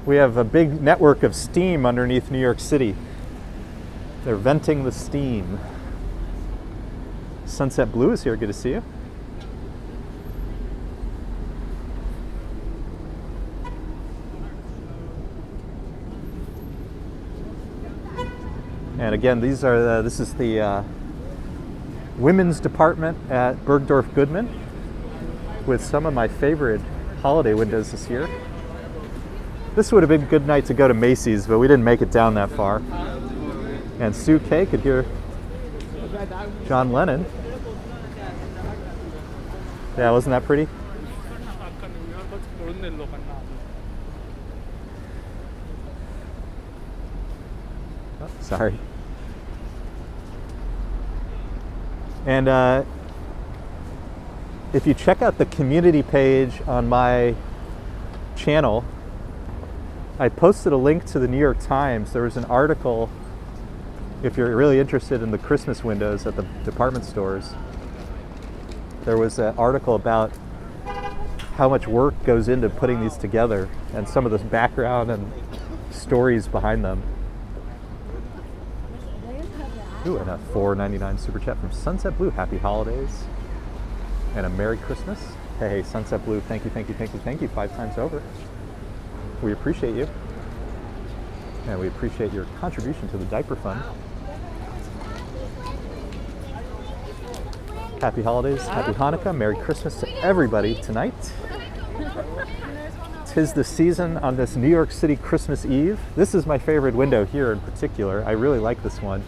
We have a big network of steam underneath New York City. They're venting the steam. Sunset Blue is here. Good to see you. And again, this is the women's department at Bergdorf Goodman with some of my favorite holiday windows this year. This would have been a good night to go to Macy's, but we didn't make it down that far. And Sue K could hear John Lennon. Yeah, wasn't that pretty? Oh, sorry. And if you check out the community page on my channel, I posted a link to the New York Times. There was an article if you're really interested in the Christmas windows at the department stores, there was an article about how much work goes into putting these together and some of the background and stories behind them. Ooh, and a $4.99 super chat from Sunset Blue. Happy holidays and a Merry Christmas. Hey, Sunset Blue, thank you, thank you, thank you, thank you 5 times over. We appreciate you. And we appreciate your contribution to the diaper fund. Happy holidays, happy Hanukkah, Merry Christmas to everybody tonight. 'Tis the season on this New York City Christmas Eve. This is my favorite window here in particular. I really like this one.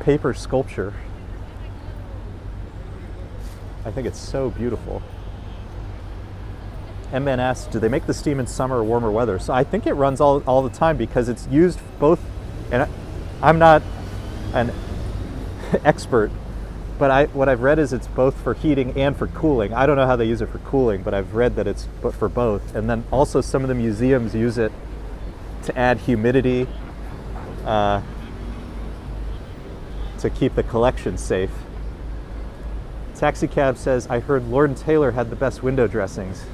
Paper sculpture. I think it's so beautiful. MN asks, do they make the steam in summer or warmer weather? So I think it runs all the time because it's used both, and I'm not an expert, but what I've read is it's both for heating and for cooling. I don't know how they use it for cooling, but I've read that it's for both. And then also some of the museums use it to add humidity, to keep the collection safe. Taxi Cab says, I heard Lord & Taylor had the best window dressings.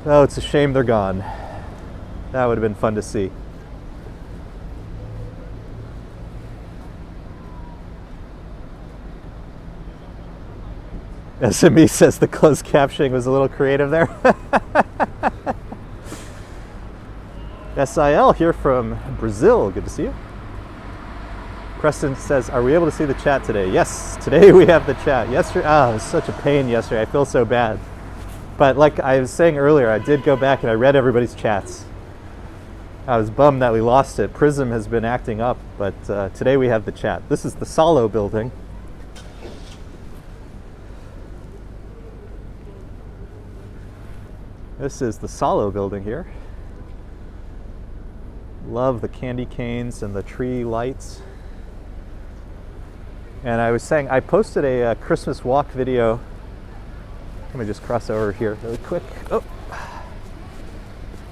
Oh, it's a shame they're gone. That would have been fun to see. SME says the closed captioning was a little creative there. SIL here from Brazil. Good to see you. Preston says, are we able to see the chat today? Yes, today we have the chat. Yesterday, it was such a pain yesterday. I feel so bad. But like I was saying earlier, I did go back and I read everybody's chats. I was bummed that we lost it. Prism has been acting up, but today we have the chat. This is the Solo building. This is the Solo building here. Love the candy canes and the tree lights. And I was saying, I posted a Christmas walk video. Let me just cross over here really quick. Oh.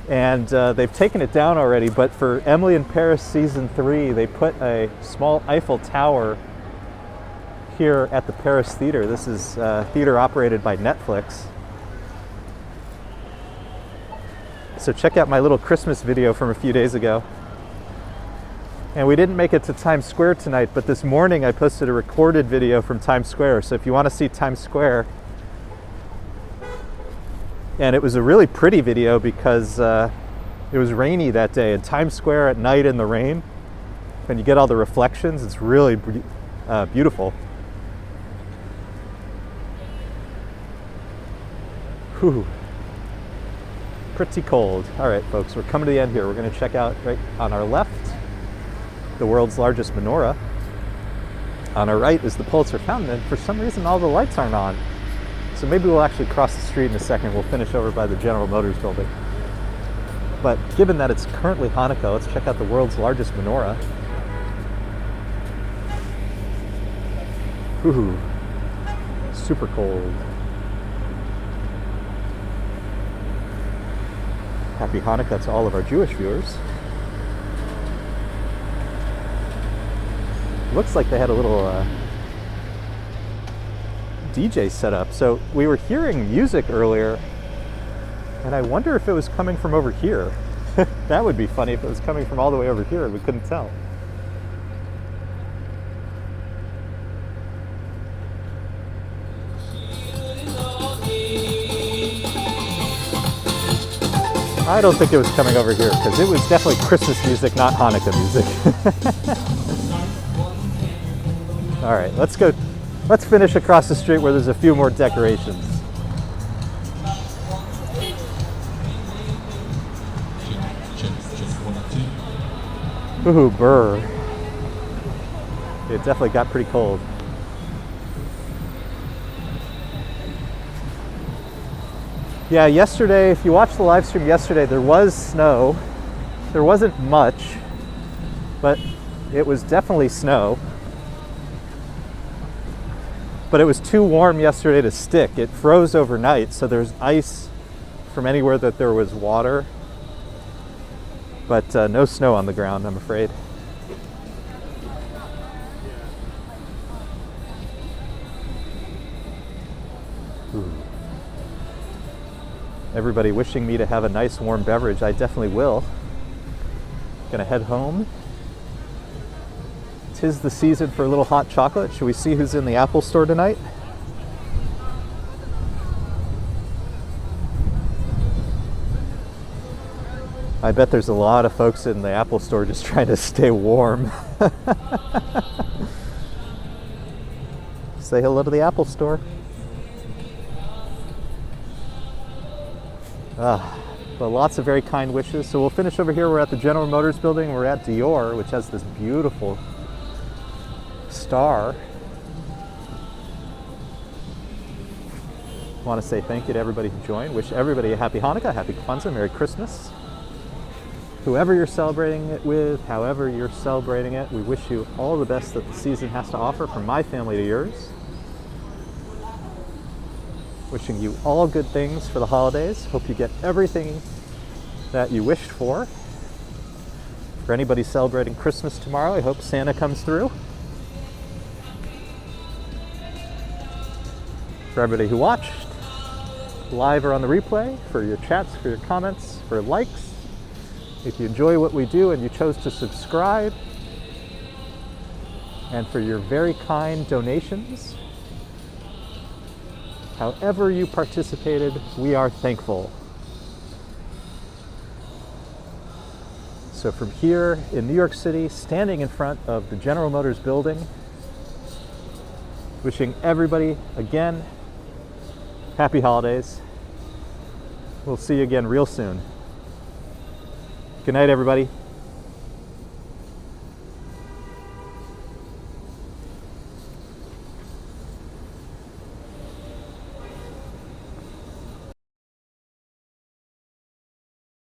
And they've taken it down already, but for Emily in Paris season 3, they put a small Eiffel Tower here at the Paris Theater. This is theater operated by Netflix. So check out my little Christmas video from a few days ago. And we didn't make it to Times Square tonight, but this morning I posted a recorded video from Times Square. So if you want to see Times Square, and it was a really pretty video because it was rainy that day, and Times Square at night in the rain, and you get all the reflections, it's really beautiful. Whew. Pretty cold. All right, folks, we're coming to the end here. We're going to check out right on our left the world's largest menorah. On our right is the Pulitzer Fountain, and for some reason all the lights aren't on. So maybe we'll actually cross the street in a second. We'll finish over by the General Motors building. But given that it's currently Hanukkah, let's check out the world's largest menorah. Ooh, super cold. Happy Hanukkah to all of our Jewish viewers. Looks like they had a little DJ set up. So we were hearing music earlier, and I wonder if it was coming from over here. That would be funny if it was coming from all the way over here and we couldn't tell. I don't think it was coming over here because it was definitely Christmas music, not Hanukkah music. All right, let's go. Let's finish across the street where there's a few more decorations. Ooh, burr. It definitely got pretty cold. Yeah, yesterday, if you watched the live stream yesterday, there was snow. There wasn't much, but it was definitely snow. But it was too warm yesterday to stick. It froze overnight, so there's ice from anywhere that there was water. But no snow on the ground, I'm afraid. Ooh. Everybody wishing me to have a nice warm beverage. I definitely will. Gonna head home. 'Tis the season for a little hot chocolate. Should we see who's in the Apple store tonight? I bet there's a lot of folks in the Apple store just trying to stay warm. Say hello to the Apple store. But lots of very kind wishes. So we'll finish over here. We're at the General Motors building. We're at Dior, which has this beautiful star. I want to say thank you to everybody who joined. Wish everybody a happy Hanukkah, happy Kwanzaa, Merry Christmas. Whoever you're celebrating it with, however you're celebrating it, we wish you all the best that the season has to offer, from my family to yours. Wishing you all good things for the holidays. Hope you get everything that you wished for. For anybody celebrating Christmas tomorrow, I hope Santa comes through. For everybody who watched, live or on the replay, for your chats, for your comments, for likes. If you enjoy what we do and you chose to subscribe, and for your very kind donations. However you participated, we are thankful. So from here in New York City, standing in front of the General Motors building, wishing everybody, again, happy holidays. We'll see you again real soon. Good night, everybody.